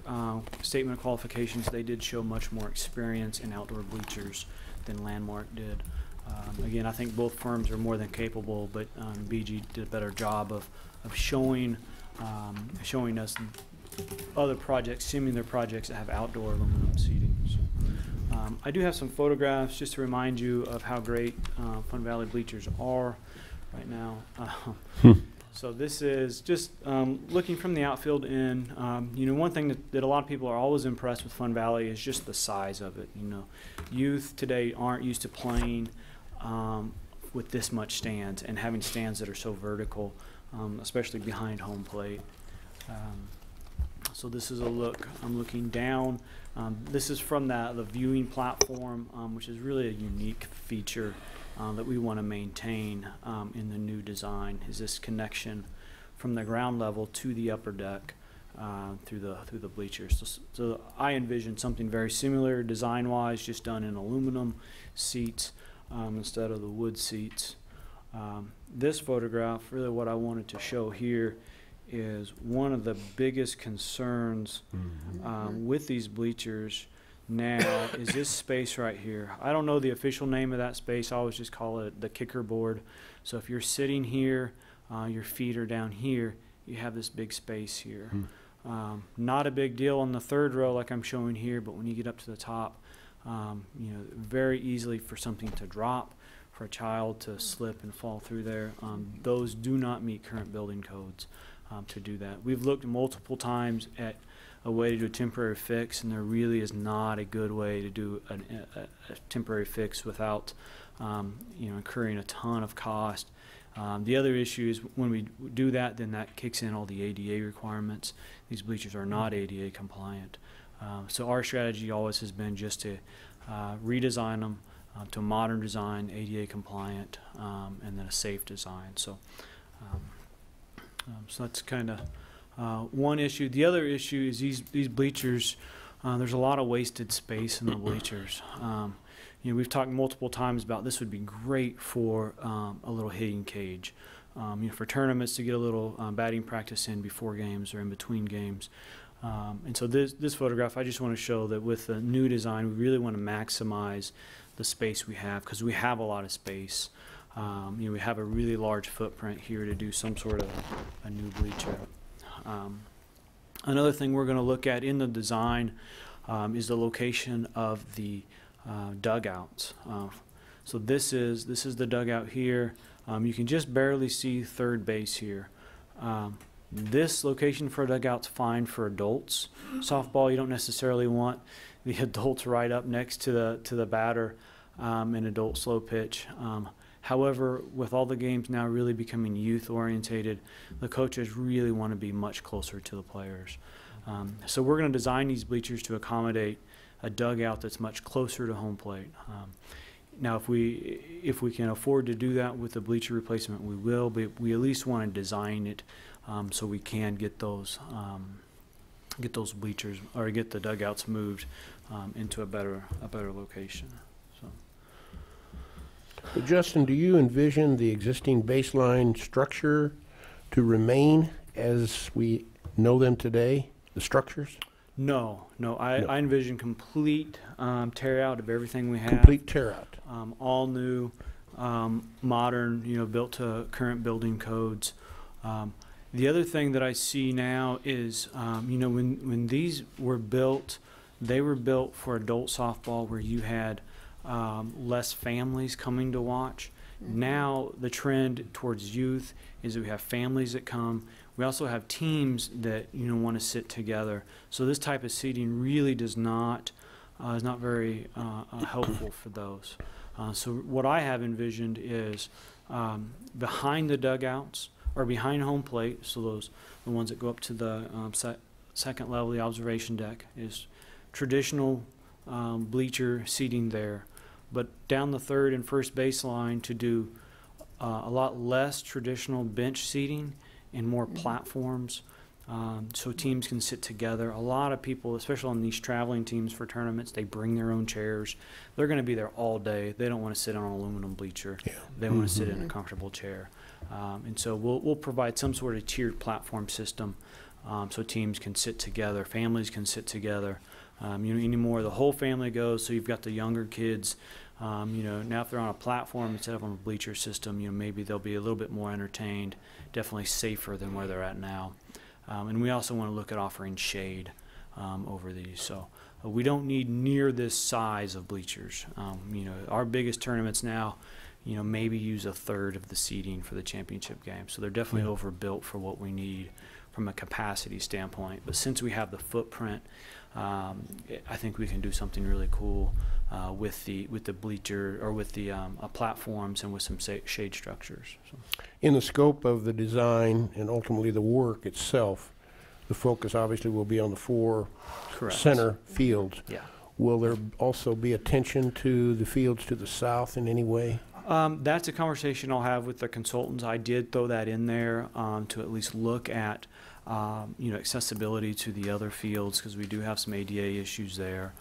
statement of qualifications they did show much more experience in outdoor bleachers than Landmark did. Again, I think both firms are more than capable, but BG did a better job of showing us other projects, similar projects that have outdoor aluminum seating. So, I do have some photographs just to remind you of how great Fun Valley bleachers are right now. So this is just looking from the outfield in. You know, one thing that a lot of people are always impressed with Fun Valley is just the size of it. You know, youth today aren't used to playing with this much stands and having stands that are so vertical, especially behind home plate. So this is a look. I'm looking down. This is from the viewing platform, which is really a unique feature that we want to maintain in the new design, is this connection from the ground level to the upper deck through the bleachers. So I envision something very similar design-wise, just done in aluminum seats instead of the wood seats. This photograph, really what I wanted to show here, is one of the biggest concerns with these bleachers now is this space right here. I don't know the official name of that space. I always just call it the kicker board. So if you're sitting here, your feet are down here, you have this big space here. Not a big deal on the third row like I'm showing here, but when you get up to the top, you know, very easily for something to drop, for a child to slip and fall through there. Those do not meet current building codes. To do that. We've looked multiple times at a way to do a temporary fix, and there really is not a good way to do a temporary fix without you know, incurring a ton of cost. The other issue is when we do that, then that kicks in all the ADA requirements. These bleachers are not ADA compliant. So our strategy always has been just to redesign them to a modern design, ADA compliant, and then a safe design. So that's kind of one issue. The other issue is these bleachers, there's a lot of wasted space in the bleachers. You know, we've talked multiple times about this would be great for a little hitting cage. You know, for tournaments to get a little batting practice in before games or in between games. And so this photograph, I just want to show that with the new design, we really want to maximize the space we have, because we have a lot of space. You know, we have a really large footprint here to do some sort of a new bleacher. Another thing we're going to look at in the design is the location of the dugouts. So this is the dugout here. You can just barely see third base here. This location for a dugout's fine for adults. Softball, you don't necessarily want the adults right up next to the batter in adult slow pitch. However, with all the games now really becoming youth-orientated, the coaches really want to be much closer to the players. So we're going to design these bleachers to accommodate a dugout that's much closer to home plate. Now, if we can afford to do that with the bleacher replacement, we will. But we at least want to design it so we can get those bleachers, or get the dugouts moved into a better location. Well, Justin, do you envision the existing baseline structure to remain as we know them today, the structures? No. I envision complete tear out of everything we have. Complete tear out. All new, modern, you know, built to current building codes. The other thing that I see now is, when these were built, they were built for adult softball where you had less families coming to watch. Now the trend towards youth is that we have families that come. We also have teams that want to sit together. So this type of seating really is not very helpful for those. So what I have envisioned is behind the dugouts or behind home plate. So the ones that go up to the second level, the observation deck, is traditional bleacher seating there. But down the third and first baseline to do a lot less traditional bench seating and more platforms, so teams can sit together. A lot of people, especially on these traveling teams for tournaments, they bring their own chairs. They're going to be there all day. They don't want to sit on an aluminum bleacher. Yeah. They want to sit in a comfortable chair. And so we'll provide some sort of tiered platform system so teams can sit together, families can sit together. Anymore the whole family goes, so you've got the younger kids. Now if they're on a platform instead of on a bleacher system, maybe they'll be a little bit more entertained, definitely safer than where they're at now. And we also want to look at offering shade over these. So we don't need near this size of bleachers. Our biggest tournaments now, maybe use a third of the seating for the championship game. So they're definitely overbuilt for what we need from a capacity standpoint. But since we have the footprint, I think we can do something really cool with the bleacher or with the platforms and with some shade structures. So. In the scope of the design and ultimately the work itself, the focus obviously will be on the 4 center fields. Yeah. Will there also be attention to the fields to the south in any way? That's a conversation I'll have with the consultants. I did throw that in there to at least look at accessibility to the other fields, because we do have some ADA issues there,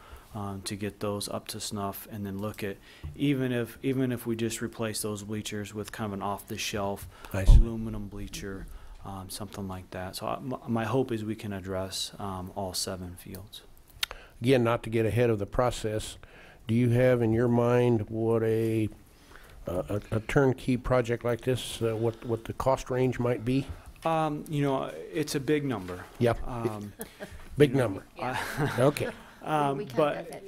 to get those up to snuff, and then look at even if we just replace those bleachers with kind of an off-the-shelf aluminum bleacher, something like that. So my hope is we can address all 7 fields. Again, not to get ahead of the process, do you have in your mind what a turnkey project like this, what the cost range might be? It's a big number. Yep. Big number. Yeah. Okay. But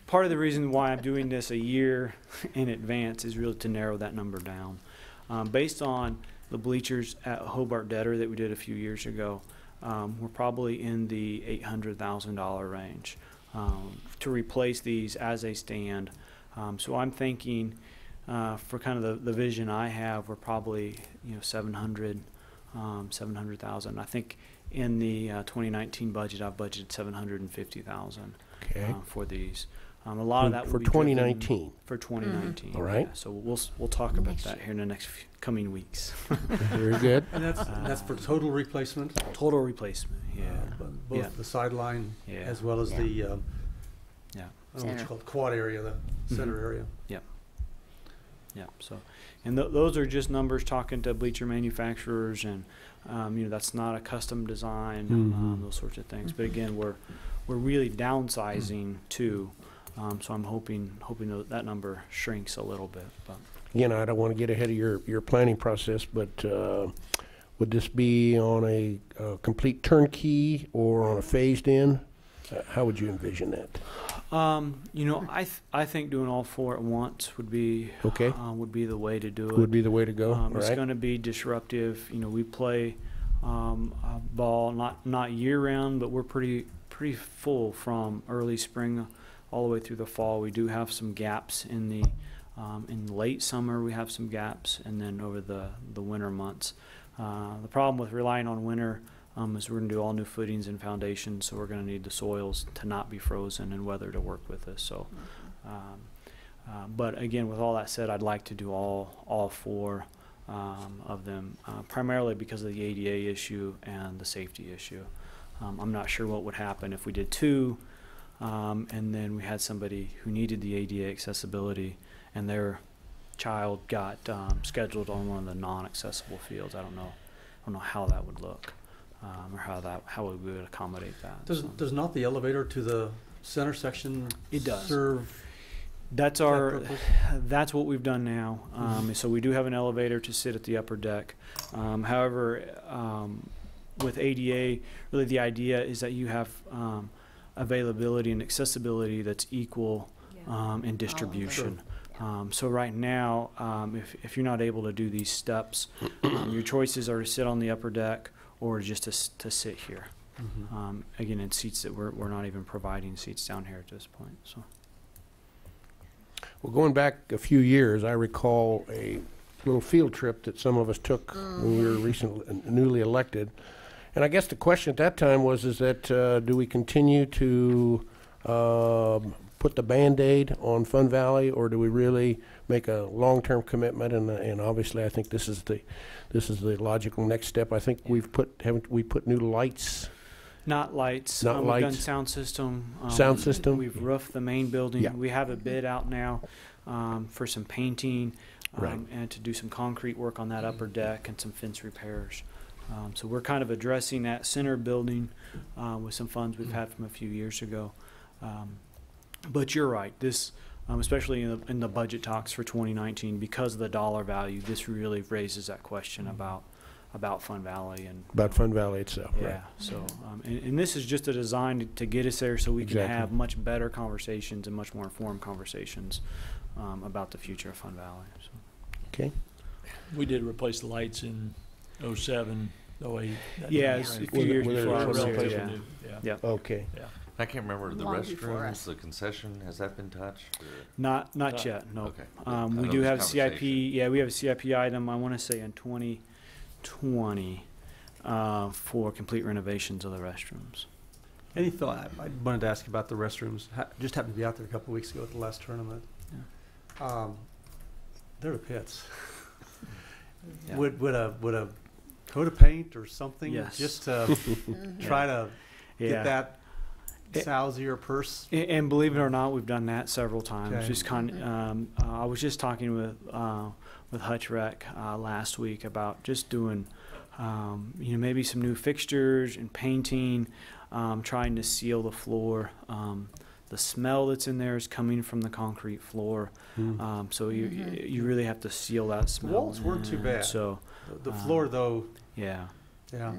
part of the reason why I'm doing this a year in advance is really to narrow that number down. Based on the bleachers at Hobart Detter that we did a few years ago, we're probably in the $800,000 range to replace these as they stand. So I'm thinking for kind of the vision I have, we're probably $700,000. I think in the 2019 budget, I've budgeted $750,000 for these. A lot of that for 2019. For 2019. All right. Yeah, so we'll talk about that here in the next coming weeks. Very good. And that's for total replacement. Total replacement. Yeah. Both the sideline as well as the I don't know what you call it, quad area, the center area. Yeah. Yeah. So, and those are just numbers talking to bleacher manufacturers, and that's not a custom design, those sorts of things. But again, we're really downsizing too. So I'm hoping that number shrinks a little bit. But again, I don't want to get ahead of your planning process, but would this be on a complete turnkey or on a phased in? How would you envision that? I think doing all 4 at once would be would be the way to do it. Would be the way to go. It's going to be disruptive. We play ball not year round, but we're pretty full from early spring all the way through the fall. We do have some gaps in the in late summer. We have some gaps, and then over the winter months. The problem with relying on winter is we're going to do all new footings and foundations, so we're going to need the soils to not be frozen and weather to work with us. So, but again, with all that said, I'd like to do all 4 of them, primarily because of the ADA issue and the safety issue. I'm not sure what would happen if we did 2, and then we had somebody who needed the ADA accessibility, and their child got scheduled on one of the non-accessible fields. I don't know how that would look. Or how we would accommodate that. Does not the elevator to the center section it does serve That's that's what we've done now. So we do have an elevator to sit at the upper deck. However, with ADA, really the idea is that you have availability and accessibility that's equal in distribution. So right now, if you're not able to do these steps, your choices are to sit on the upper deck or just to sit here. Again, in seats that we're not even providing seats down here at this point. So. Well, going back a few years, I recall a little field trip that some of us took when we were newly elected. And I guess the question at that time was, is that do we continue to put the Band-Aid on Fun Valley, or do we really make a long-term commitment? And obviously, I think this is the logical next step. I think haven't we put new lights? Not lights. Not We've lights. done sound system. Sound system. We've roofed the main building. Yeah. We have a bid out now for some painting Right. and to do some concrete work on that upper deck and some fence repairs. So we're kind of addressing that center building with some funds we've had from a few years ago. But you're right. This, especially in the budget talks for 2019, because of the dollar value, this really raises that question about Fun Valley and About Fun Valley itself. yeah. Right. So and this is just a design to get us there so we can have much better conversations and much more informed conversations about the future of Fun Valley. So. Okay. We did replace the lights in 07, 08. Yeah, it's a few years before I was here. Yeah. Yeah. Okay. Yeah. I can't remember the Long before restrooms, us. the concession, has that been touched? Or? Not yet. No. Okay. We know do there's have CIP. conversation. Yeah, we have a CIP item. I want to say in 2020 for complete renovations of the restrooms. Any thought, I wanted to ask about the restrooms. Just happened to be out there a couple of weeks ago at the last tournament. They're the pits. Yeah. Would a coat of paint or something Yes. just to try to Yeah. get that sousier purse? And believe it or not, we've done that several times. Okay. Just I was just talking with Hutch Rec last week about just doing, maybe some new fixtures and painting, trying to seal the floor. The smell that's in there is coming from the concrete floor, so you really have to seal that smell. The walls weren't too bad. So The floor, though, yeah,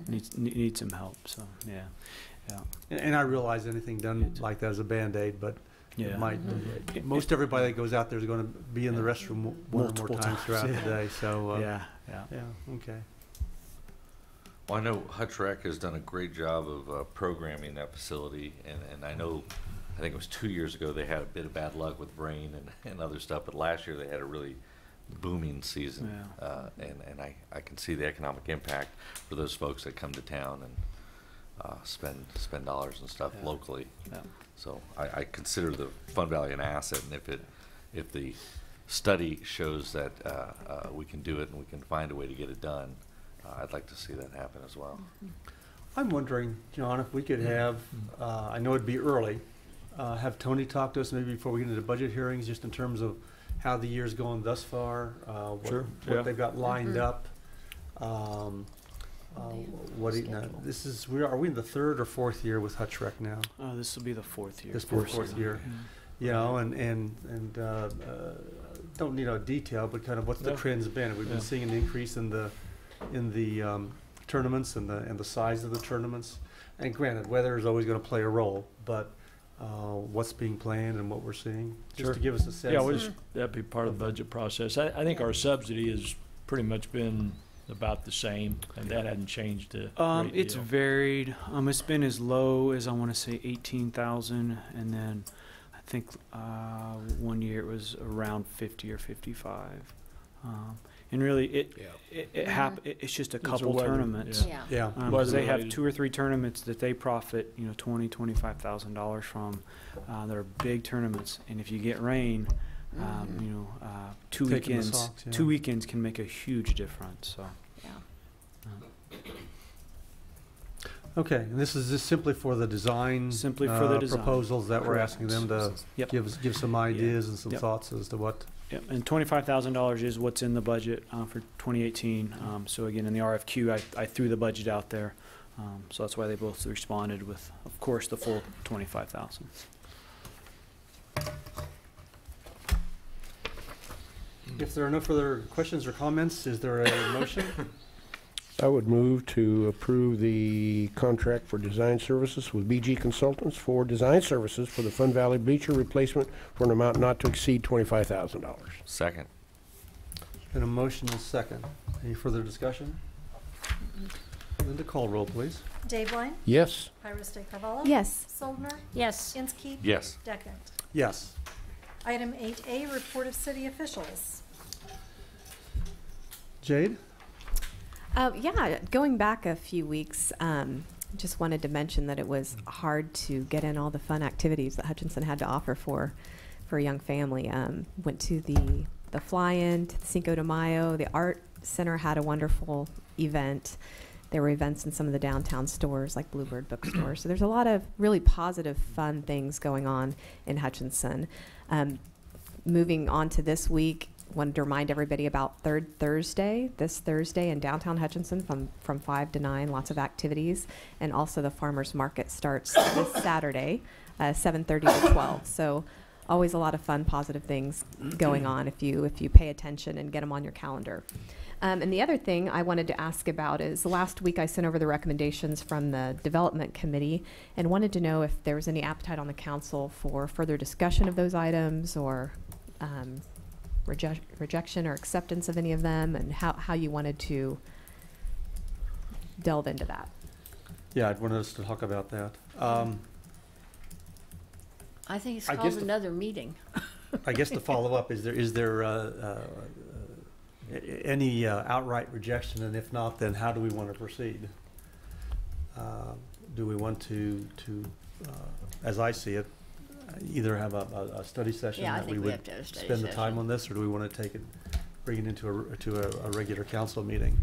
needs some help. So yeah. and I realize anything done like that is a Band-Aid, but Yeah. it might. Most everybody that goes out there is going to be in the restroom one or more Multiple times throughout times, the day. So yeah. okay. Well, I know Hutch Rec has done a great job of programming that facility, and I know, I think it was 2 years ago they had a bit of bad luck with rain and other stuff, but last year they had a really booming season, and I can see the economic impact for those folks that come to town and spend dollars and stuff locally. Yeah. So I consider the Fun Valley an asset, and if the study shows that we can do it and we can find a way to get it done, I'd like to see that happen as well. I'm wondering, John, if we could have, I know it'd be early, have Tony talk to us maybe before we get into budget hearings, just in terms of how the year's going thus far, what they've got lined up. Are we in the third or fourth year with Hutch Rec now? This will be the fourth year. This fourth year. You know, and don't need a detail, but kind of what's the trend's been. We've been seeing an increase in the tournaments and the size of the tournaments. And granted, weather is always going to play a role, but what's being planned and what we're seeing, just to give us a sense. Yeah, that'd be part of the budget process. I think our subsidy has pretty much been about the same, and that hadn't changed a great It's deal. varied. It's been as low as I want to say 18,000, and then I think 1 year it was around 50 or 55. And really, it's just a couple tournaments. Yeah. Because they have 2 or 3 tournaments that they profit, $20,000-$25,000 from. They're big tournaments, and if you get rain, 2 weekends, 2 weekends can make a huge difference. So. Okay, and this is just simply for the design, proposals that we're asking them to give some ideas and some thoughts as to what. Yep, and $25,000 is what's in the budget for 2018. So again, in the RFQ, I threw the budget out there, so that's why they both responded with, of course, the full $25,000. If there are no further questions or comments, is there a motion? I would move to approve the contract for design services with BG Consultants for design services for the Fun Valley bleacher replacement for an amount not to exceed $25,000. Second. And a motion is second. Any further discussion? Linda, call roll, please. Dave Line? Yes. Iris De Carvalho? Yes. Soldner? Yes. Inskeep? Yes. Deckent? Yes. Item 8A, report of city officials. Jade? Yeah, going back a few weeks, just wanted to mention that it was hard to get in all the fun activities that Hutchinson had to offer for a young family. Went to the fly-in, to the Cinco de Mayo. The Art Center had a wonderful event. There were events in some of the downtown stores, like Bluebird Bookstore. So there's a lot of really positive, fun things going on in Hutchinson. Moving on to this week, wanted to remind everybody about this Thursday in downtown Hutchinson from 5 to 9, lots of activities. And also the farmers market starts this Saturday, 7:30 to 12. So always a lot of fun, positive things going on if you pay attention and get them on your calendar. And the other thing I wanted to ask about is last week I sent over the recommendations from the development committee and wanted to know if there was any appetite on the council for further discussion of those items or rejection or acceptance of any of them, and how you wanted to delve into that. Yeah, I'd want us to talk about that. I think it's I called guess another meeting. I guess the follow-up, is there any outright rejection, and if not, then how do we want to proceed? Do we want to as I see it, either have a study session Yeah, I that think we we would have to have a study spend the session. time on this, or do we want to bring it into a regular council meeting?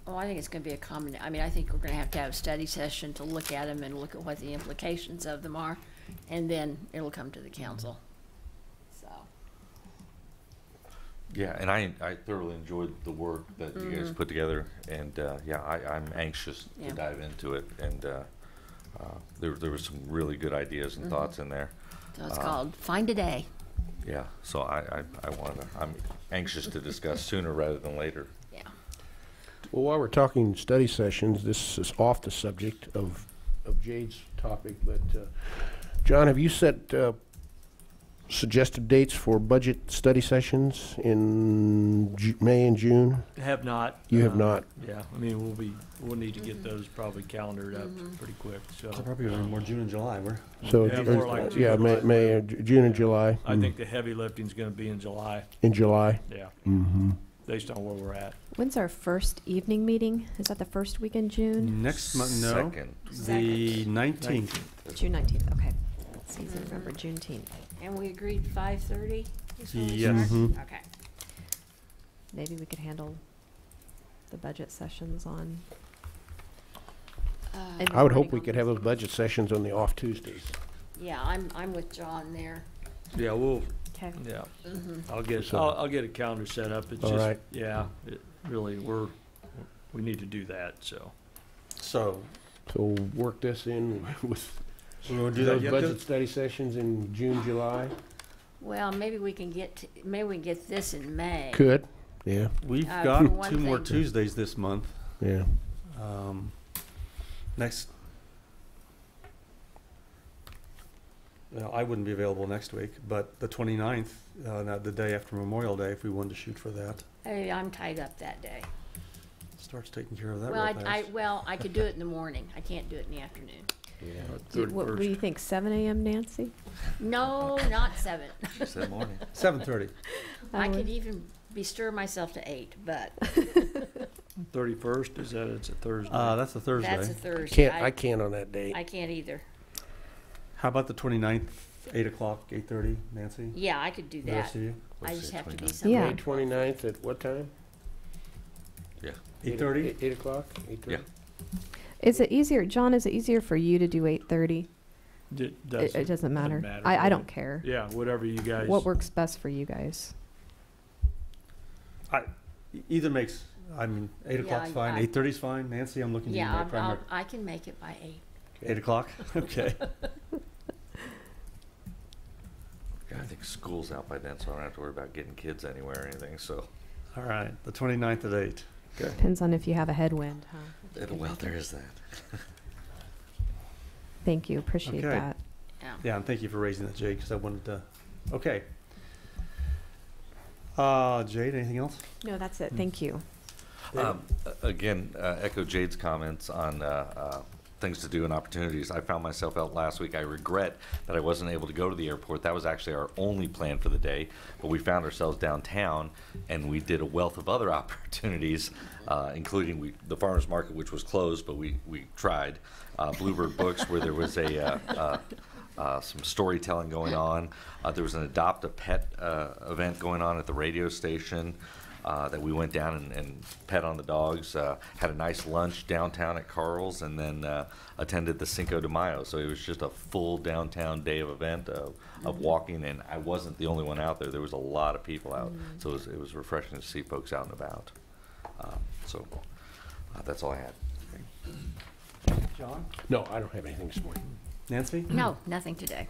Oh, I think it's going to be a common, I mean, I think we're going to have a study session to look at them and look at what the implications of them are, and then it'll come to the council. So. Yeah, and I thoroughly enjoyed the work that you guys put together, and yeah, I'm anxious to dive into it, and there were some really good ideas and thoughts in there. So it's called Find a Day. Yeah, so I'm anxious to discuss sooner rather than later. Yeah. Well, while we're talking study sessions, this is off the subject of Jade's topic, but John, have you set suggested dates for budget study sessions in May and June? Have not. You have not? Yeah, I mean, we'll need to get those probably calendared up pretty quick, so. Probably more June and July. So, Yeah, more like June yeah, and July. May, June and July. I think the heavy lifting's gonna be in July, In July? yeah, Mm-hmm. based on where we're at. When's our first evening meeting? Is that the first week in June? Next month, no. Second. The 19th. June 19th, okay. It's easy to remember, Juneteenth. And we agreed 5:30? is when we Yes. start? Mhm. Okay. Maybe we could handle the budget sessions on. in the I would hope morning we on could have those budget sessions on the off Tuesdays. Yeah, I'm with John there. Yeah, Okay. yeah, Mhm. I'll get a calendar set up, it's All just, right. yeah, really, we need to do that, so. So, So work this in with we will do that those yet? budget study sessions in June, July? Well, maybe we can get this in May. Could, yeah, We've for got one 2 more thing. Tuesdays this month. yeah. Next, well, I wouldn't be available next week, but the 29th, the day after Memorial Day, if we wanted to shoot for that, Hey, I'm tied up that day. starts taking care of that Well, real fast. I could do it in the morning. I can't do it in the afternoon. What do you think, 7 a.m., Nancy? No, not 7. She said morning. 7:30. I could even bestir myself to 8, but 31st, it's a Thursday? That's a Thursday. that's a Thursday. I can't on that date. I can't either. How about the 29th, 8 o'clock, 8:30, Nancy? Yeah, I could do The that. rest of you? I just have to be 29th. somewhere. May 29th at what time? Yeah. 8:30? 8 o'clock? 8:30? Yeah. Is it easier, John, is it easier for you to do 8:30? It doesn't matter. matter I really. don't care. Yeah, whatever you guys. What works best for you guys? Either makes, 8 o'clock's Yeah, fine, 8:30's fine. Nancy, I'm looking at you, Yeah, my primary. I can make it by 8. 8 o'clock? Okay. Yeah, I think school's out by then, so I don't have to worry about getting kids anywhere or anything, so. All right, the 29th at 8. Okay. Depends on if you have a headwind, huh? Well, there is that. Thank you, appreciate Okay. that. Yeah, and thank you for raising that, Jade, because I wanted to, okay. Jade, anything else? No, that's it, thank you. Again, echo Jade's comments on things to do and opportunities. I found myself out last week. I regret that I wasn't able to go to the airport. That was actually our only plan for the day, but we found ourselves downtown, and we did a wealth of other opportunities, including the farmers market, which was closed, but we tried. Bluebird Books, where there was some storytelling going on. There was an Adopt a Pet event going on at the radio station that we went down and pet on the dogs. Had a nice lunch downtown at Carl's, and then attended the Cinco de Mayo. So it was just a full downtown day of event of walking, and I wasn't the only one out there. There was a lot of people out, so it was refreshing to see folks out and about. So that's all I had. John? No, I don't have anything this morning. Nancy? No, nothing today.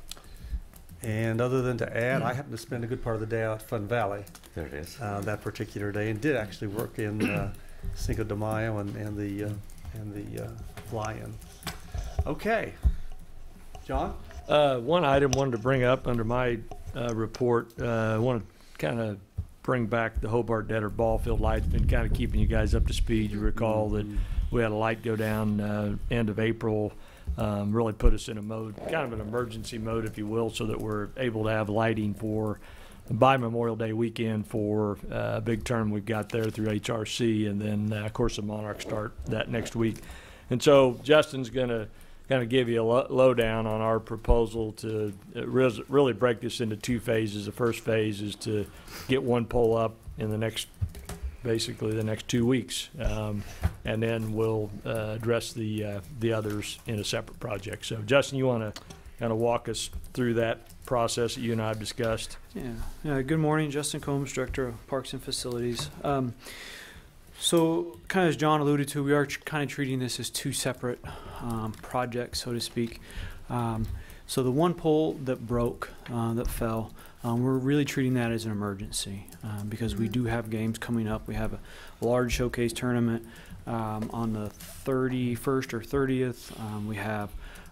And other than to add, I happened to spend a good part of the day out at Fun Valley. There it is. That particular day, and did actually work in Cinco de Mayo and the fly-in. Okay. John? One item wanted to bring up under my report. I want to kind of bring back the Hobart Detter ball field lights. Been kind of keeping you guys up to speed. You recall that we had a light go down end of April. Really put us in a mode, kind of an emergency mode, if you will, so that we're able to have lighting by Memorial Day weekend for a big tournament we've got there through HRC, and then of course the Monarchs start that next week. And so Justin's going to kind of give you a lowdown on our proposal to really break this into two phases. The first phase is to get one pole up in basically the next 2 weeks, and then we'll address the others in a separate project. So Justin, you want to kind of walk us through that process that you and I have discussed? Yeah. Good morning, Justin Combs, Director of Parks and Facilities. So kind of as John alluded to, we are kind of treating this as two separate projects, so to speak. So the one pole that broke, that fell, we're really treating that as an emergency because we do have games coming up. We have a large showcase tournament on the 31st or 30th. We have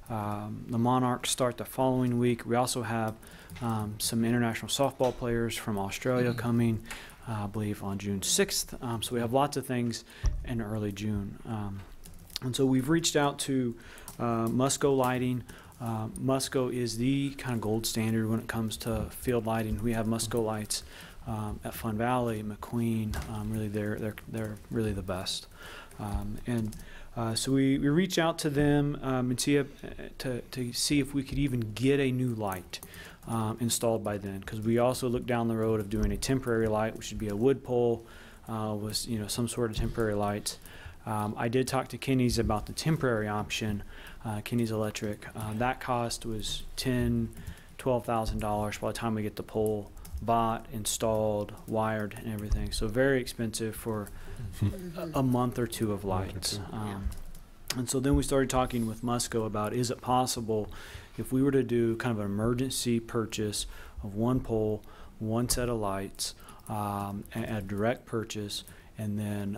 the Monarchs start the following week. We also have some international softball players from Australia coming, I believe on June 6th. So we have lots of things in early June. And so we've reached out to Musco Lighting. Musco is the kind of gold standard when it comes to field lighting. We have Musco lights at Fun Valley, McQueen. Really, they're really the best. So we reach out to them and to see if we could even get a new light installed by then, because we also look down the road of doing a temporary light, which would be a wood pole with some sort of temporary lights. I did talk to Kenny's about the temporary option, Kenny's Electric. That cost was $12,000 by the time we get the pole bought, installed, wired, and everything. So very expensive for a month or two of lights. And so then we started talking with Musco about, is it possible if we were to do kind of an emergency purchase of one pole, one set of lights, a direct purchase, and then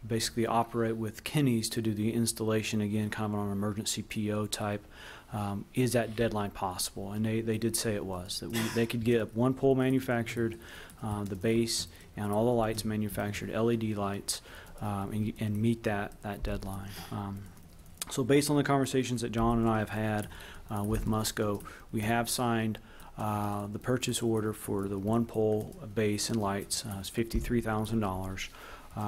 basically operate with Kenny's to do the installation again, kind of on an emergency PO type. Is that deadline possible? And they did say it was, that they could get one pole manufactured, the base and all the lights manufactured, LED lights, and meet that deadline. So based on the conversations that John and I have had with Musco, we have signed the purchase order for the one pole base and lights. It's $53,000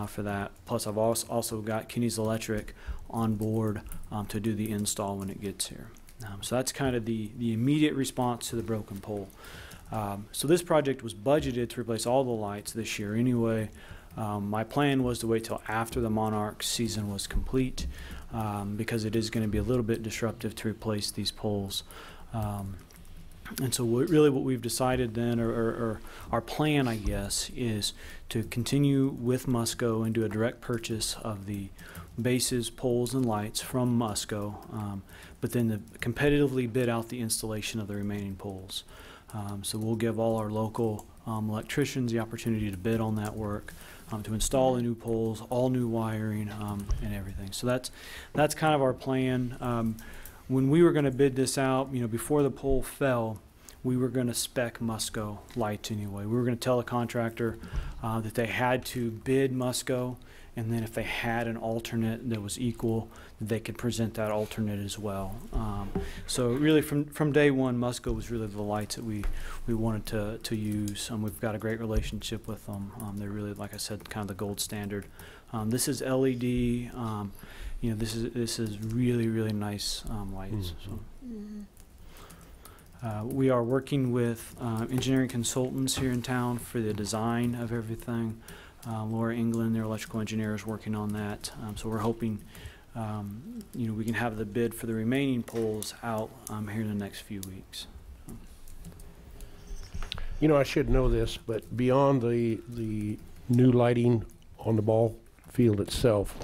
for that. Plus I've also got Kenny's Electric on board to do the install when it gets here. So that's kind of the immediate response to the broken pole. So this project was budgeted to replace all the lights this year anyway. My plan was to wait till after the Monarch season was complete because it is going to be a little bit disruptive to replace these poles. And so really what we've decided then, or our plan, I guess, is to continue with Musco and do a direct purchase of the bases, poles, and lights from Musco, but then competitively bid out the installation of the remaining poles. So we'll give all our local electricians the opportunity to bid on that work, to install the new poles, all new wiring, and everything. So that's kind of our plan. When we were going to bid this out, before the pole fell, we were going to spec Musco lights anyway. We were going to tell the contractor that they had to bid Musco, and then if they had an alternate that was equal, they could present that alternate as well. So really from day one, Musco was really the lights that we wanted to use. We've got a great relationship with them. They're really, like I said, kind of the gold standard. This is LED. This is really, really nice lights. So. We are working with engineering consultants here in town for the design of everything. Laura England, their electrical engineer, is working on that. So we're hoping, we can have the bid for the remaining poles out here in the next few weeks. I should know this, but beyond the new lighting on the ball field itself,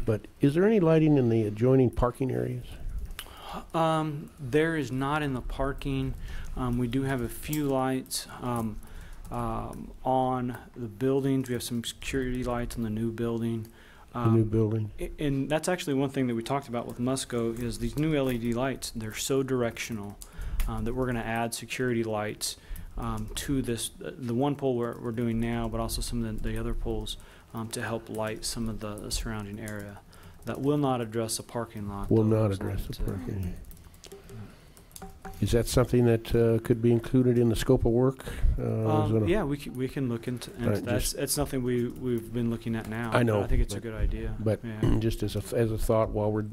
but is there any lighting in the adjoining parking areas? There is not in the parking. We do have a few lights on the buildings. We have some security lights on the new building. And that's actually one thing that we talked about with Musco is these new LED lights. They're so directional that we're going to add security lights to the one pole we're doing now, but also some of the other poles to help light some of the surrounding area. That will not address the parking lot. Will not address the parking. Is that something that could be included in the scope of work? Yeah, we can look into that. It's something we've been looking at now. I know. I think it's a good idea. But just as a thought while we're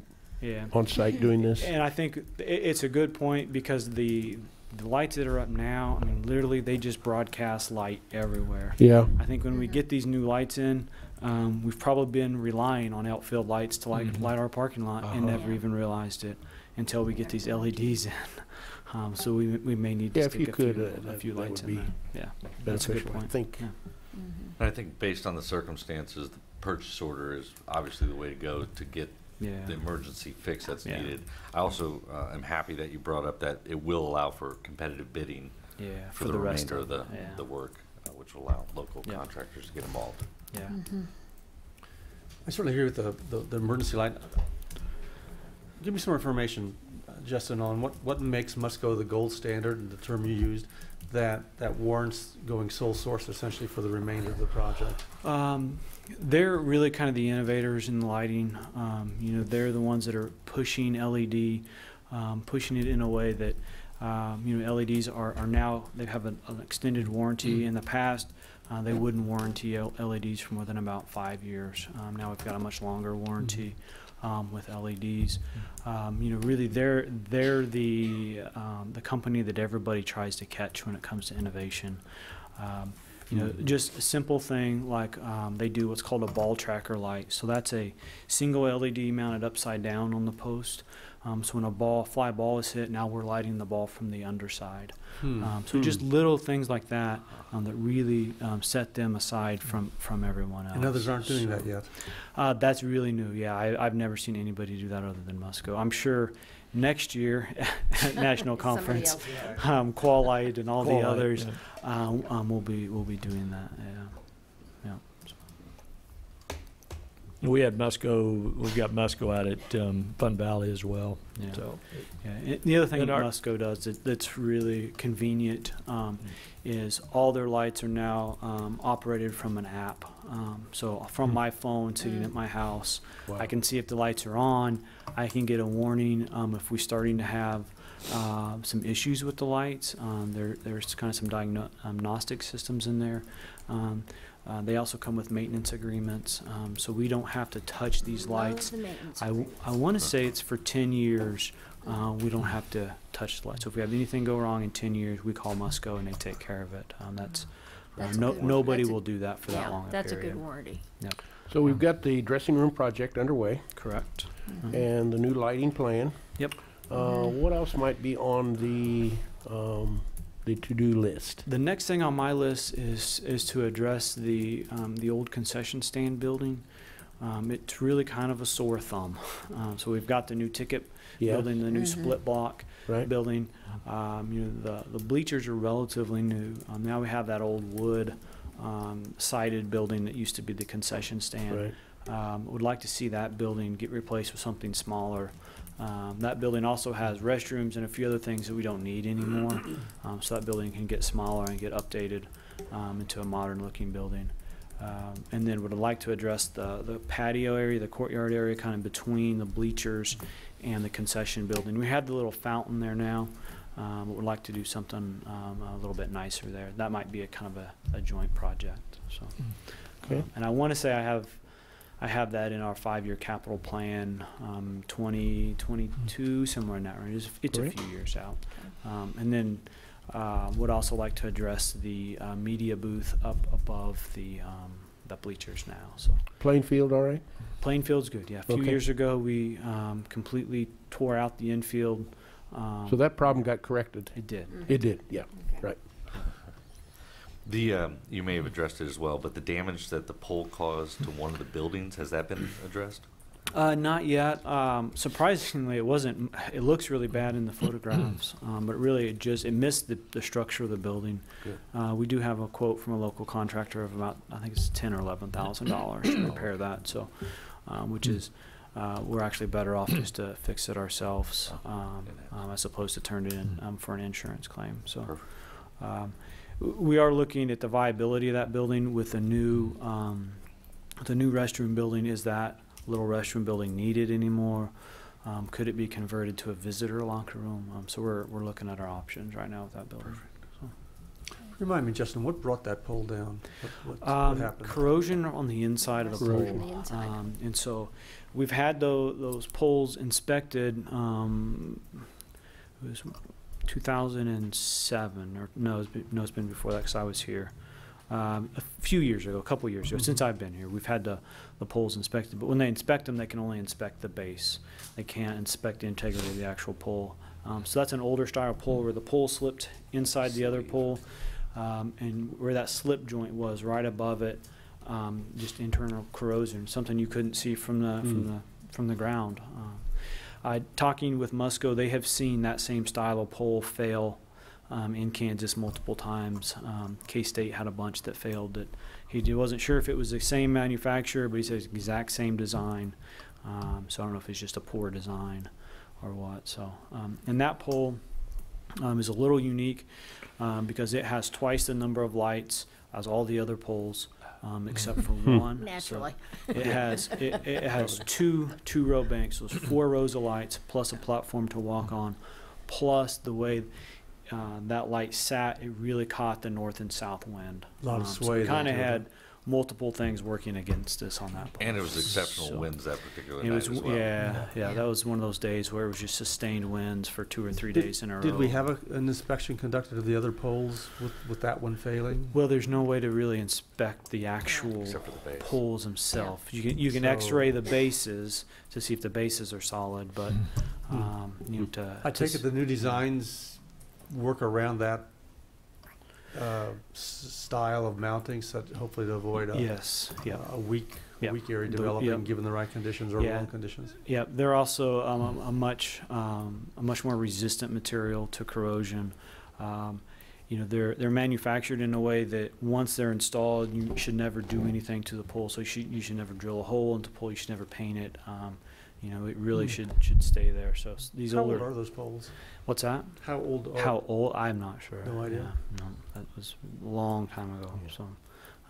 on site doing this. And I think it's a good point because the lights that are up now, I mean, literally they just broadcast light everywhere. Yeah. I think when we get these new lights in, we've probably been relying on outfield lights to light our parking lot and never even realized it until we get these LEDs in. So we may need to stick a few lights in there. Yeah, that's a good point. I think. Yeah. And I think based on the circumstances, the purchase order is obviously the way to go to get the emergency fix that's needed. I also am happy that you brought up that it will allow for competitive bidding for the remainder of the work, which will allow local contractors to get involved. Yeah. I certainly agree with the emergency light. Give me some information, Justin, on what makes Musco the gold standard, the term you used, that warrants going sole source essentially for the remainder of the project. They're really kind of the innovators in lighting. They're the ones that are pushing LED, pushing it in a way that LEDs are now, they have an extended warranty. In the past, they wouldn't warranty LEDs for more than about 5 years. Now we've got a much longer warranty with LEDs. Really, they're the company that everybody tries to catch when it comes to innovation. Just a simple thing like they do what's called a ball tracker light. So that's a single LED mounted upside down on the post. So when a fly ball is hit, now we're lighting the ball from the underside. So just little things like that that really set them aside from everyone else. And others aren't doing that yet. That's really new. Yeah, I've never seen anybody do that other than Musco. I'm sure next year at National Conference, Qualight and all the others we'll be doing that. Yeah. We had Musco. We've got Musco out at Fun Valley as well. Yeah. So, the other thing that Musco does that's really convenient is all their lights are now operated from an app. So from my phone sitting at my house, I can see if the lights are on. I can get a warning if we're starting to have some issues with the lights. There's kind of some diagnostic systems in there. They also come with maintenance agreements, so we don't have to touch these lights. I want to say it's for 10 years. We don't have to touch the lights. So if we have anything go wrong in 10 years, we call Musco and they take care of it. Nobody will do that for that long. That's a good warranty. Yep. So we've got the dressing room project underway. Correct. And the new lighting plan. Yep. What else might be on the to-do list? The next thing on my list is to address the old concession stand building. It's really kind of a sore thumb. So we've got the new ticket Yeah. building, the new split block Right. building. The bleachers are relatively new. Now we have that old wood sided building that used to be the concession stand. Right. Would like to see that building get replaced with something smaller. That building also has restrooms and a few other things that we don't need anymore. So that building can get smaller and get updated into a modern looking building. And then would like to address the patio area, the courtyard area, kind of between the bleachers and the concession building. We had the little fountain there now, but would like to do something a little bit nicer there. That might be a kind of a joint project. So, Okay. and I want to say I have that in our 5-year capital plan, 2022, somewhere in that range. It's a Great. few years out. And then would also like to address the media booth up above the bleachers now. So Playing field, all right? playing field's good. Yeah, a few Okay. years ago we completely tore out the infield. So that problem got corrected? It did. It did, yeah, right. The, you may have addressed it as well, but the damage that the pole caused to one of the buildings, has that been addressed? Not yet. Surprisingly, it wasn't. It looks really bad in the photographs, but really it missed the structure of the building. We do have a quote from a local contractor of about, I think it's $10,000 or $11,000 to repair that. So, which is we're actually better off just to fix it ourselves as opposed to turn it in for an insurance claim. So. We are looking at the viability of that building with the new restroom building. Is that little restroom building needed anymore? Could it be converted to a visitor locker room? So we're looking at our options right now with that building. So. Remind me, Justin, what brought that pole down? What happened? Corrosion on the inside of the Corrosion. pole. And so we've had those poles inspected. It was 2007, or no, it's been before that because I was here. A few years ago, a couple years ago, since I've been here, we've had the poles inspected. But when they inspect them, they can only inspect the base. They can't inspect the integrity of the actual pole. So that's an older style pole where the pole slipped inside the other pole, and where that slip joint was, right above it, just internal corrosion, something you couldn't see from the ground. Talking with Musco, they have seen that same style of pole fail in Kansas multiple times. K-State had a bunch that failed. That he wasn't sure if it was the same manufacturer, but he says exact same design. So I don't know if it's just a poor design or what. So and that pole is a little unique because it has twice the number of lights as all the other poles. Except for one. Naturally. So it has two row banks, so it's 4 rows of lights plus a platform to walk on, plus the way that light sat, it really caught the north and south wind. A lot of So sway we kind of there, too. had multiple things working against us on that pole. And it was exceptional So winds that particular it night was, as well. yeah, that was one of those days where it was just sustained winds for 2 or 3 days in a row. Did we have an inspection conducted of the other poles with that one failing? Well, there's no way to really inspect the actual Except for the base. poles themselves. You can So- X-ray the bases to see if the bases are solid, but you know, I take it the new designs work around that style of mounting, so hopefully to avoid yes, yeah, a weak area The- developing yeah. given the right conditions or Yeah. wrong conditions. yeah. They're also a much more resistant material to corrosion. You know, they're manufactured in a way that once they're installed, you should never do anything to the pole. So you should never drill a hole into the pole. You should never paint it. You know, it really should stay there. So these How older. old are those poles? What's that? How old are How old? I'm not sure. No idea? Yeah, no, that was a long time ago. So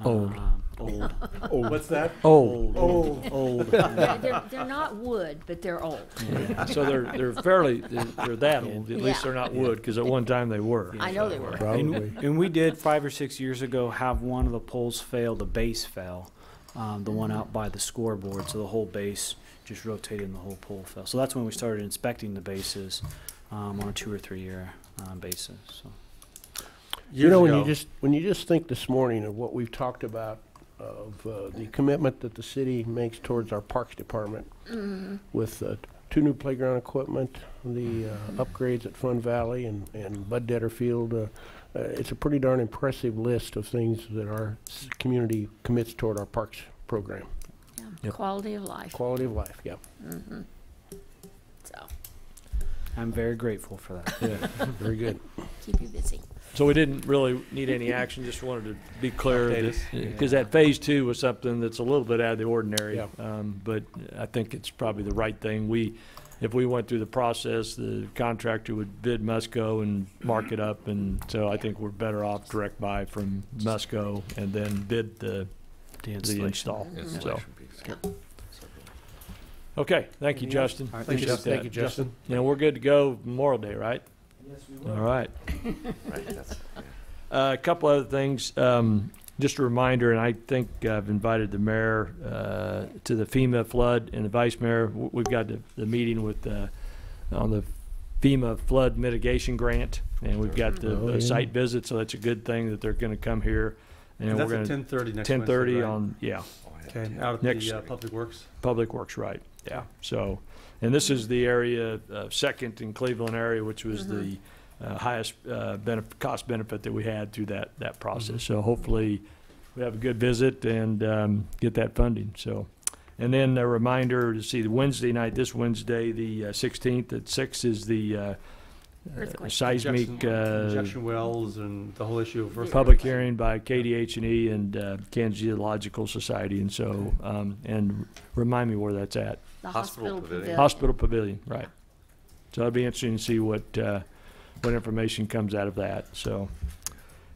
Old. Old. What's that? Old. Old. Old. They're not wood, but they're old. Yeah. So they're fairly, they're that old. At least they're not wood, because at one time they were. I know they were. Probably. And we did 5 or 6 years ago have one of the poles fail. The base fell, the one out by the scoreboard. So the whole base just rotated and the whole pole fell. So that's when we started inspecting the bases on a 2 or 3 year basis. So. You know, when you just think this morning of what we've talked about, of the commitment that the city makes towards our Parks Department with 2 new playground equipment, the upgrades at Fun Valley and Bud Detter Field, it's a pretty darn impressive list of things that our community commits toward our parks program. Yep. Quality of life. Quality of life, yep. Mm-hmm. So, I'm very grateful for that. Yeah, very good. keep you busy. So we didn't really need any action, just wanted to be clear Update that, us. because that phase 2 was something that's a little bit out of the ordinary. Yeah. But I think it's probably the right thing. If we went through the process, the contractor would bid Musco and mark it up, and so I think we're better off direct buy from Musco and then bid the install. So, okay, thank you, Justin. All right, Thank you, appreciate Justin. that. Thank you, Justin. Now, we're good to go Memorial Day, right? Yes, we will. All right. Right, that's- A couple other things. Just a reminder, and I think I've invited the mayor to the FEMA flood and the vice mayor. We've got the meeting with on the FEMA flood mitigation grant, and we've got the site visit. So that's a good thing that they're going to come here. And that's at 10:30 next 10:30 Wednesday, right? on Okay, out at Next- the Public Works. Public Works, right? Yeah. So, and this is the area second in Cleveland area, which was the highest cost benefit that we had through that process. So hopefully we have a good visit and get that funding. So, and then a reminder to see the Wednesday night, this Wednesday, the 16th at 6 is the Earthquake. seismic Injection wells and the whole issue of earthquake. public hearing by KDH&E and Kansas Geological Society. And so, and remind me where that's at. The Hospital hospital pavilion. pavilion. Hospital Pavilion, right. So it'll be interesting to see what information comes out of that. So,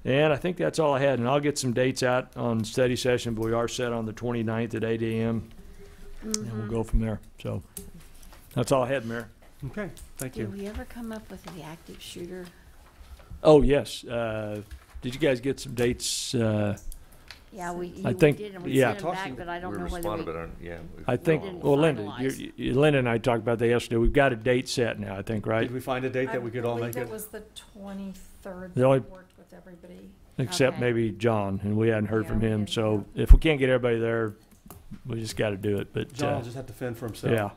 and I think that's all I had. And I'll get some dates out on study session, but we are set on the 29th at 8 a.m. And we'll go from there. So that's all I had, Mayor. Okay, thank Did you. we ever come up with the active shooter? Oh, yes. Did you guys get some dates? Yeah, we I we think- did, and we yeah. sent them back, but I don't We know whether responded, we. but yeah. I think, didn't well, Linda, finalize. Linda and I talked about that yesterday. We've got a date set now, I think, right? Did we find a date that we could all make I it? believe it was the 23rd The that only- worked with everybody. Except Okay. maybe John, and we hadn't heard Yeah, from we him. didn't, So if we can't get everybody there, we just got to do it. But John will just have to fend for himself. yeah,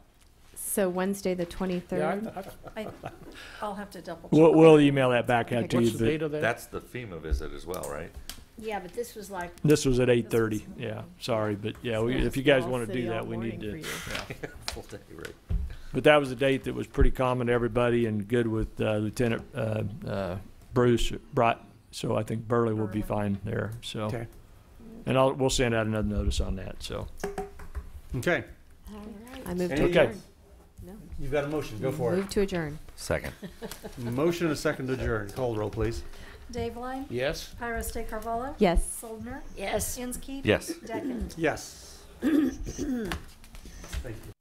So Wednesday, the 23rd? I'll have to double check. we'll email that back out to What's you. the date But of that? That's the FEMA visit as well, right? Yeah, but this was like, this was at 8:30. Yeah, sorry, but yeah, if you guys want to do that, we need to. Full day, right? But that was a date that was pretty common to everybody and good with Lieutenant Bruce Bright. So I think Burley will be fine there. So, Okay. and we'll send out another notice on that. So, Okay, I move to Any- okay. adjourn. No. you've got a motion, go for it. Move to adjourn. Second. Motion and a second to adjourn. Call the roll, please. Dave Line, Yes? Pyros De Carvalho, Yes. Soldner, yes. Inskeep. Yes. Deckard. Yes. Thank you.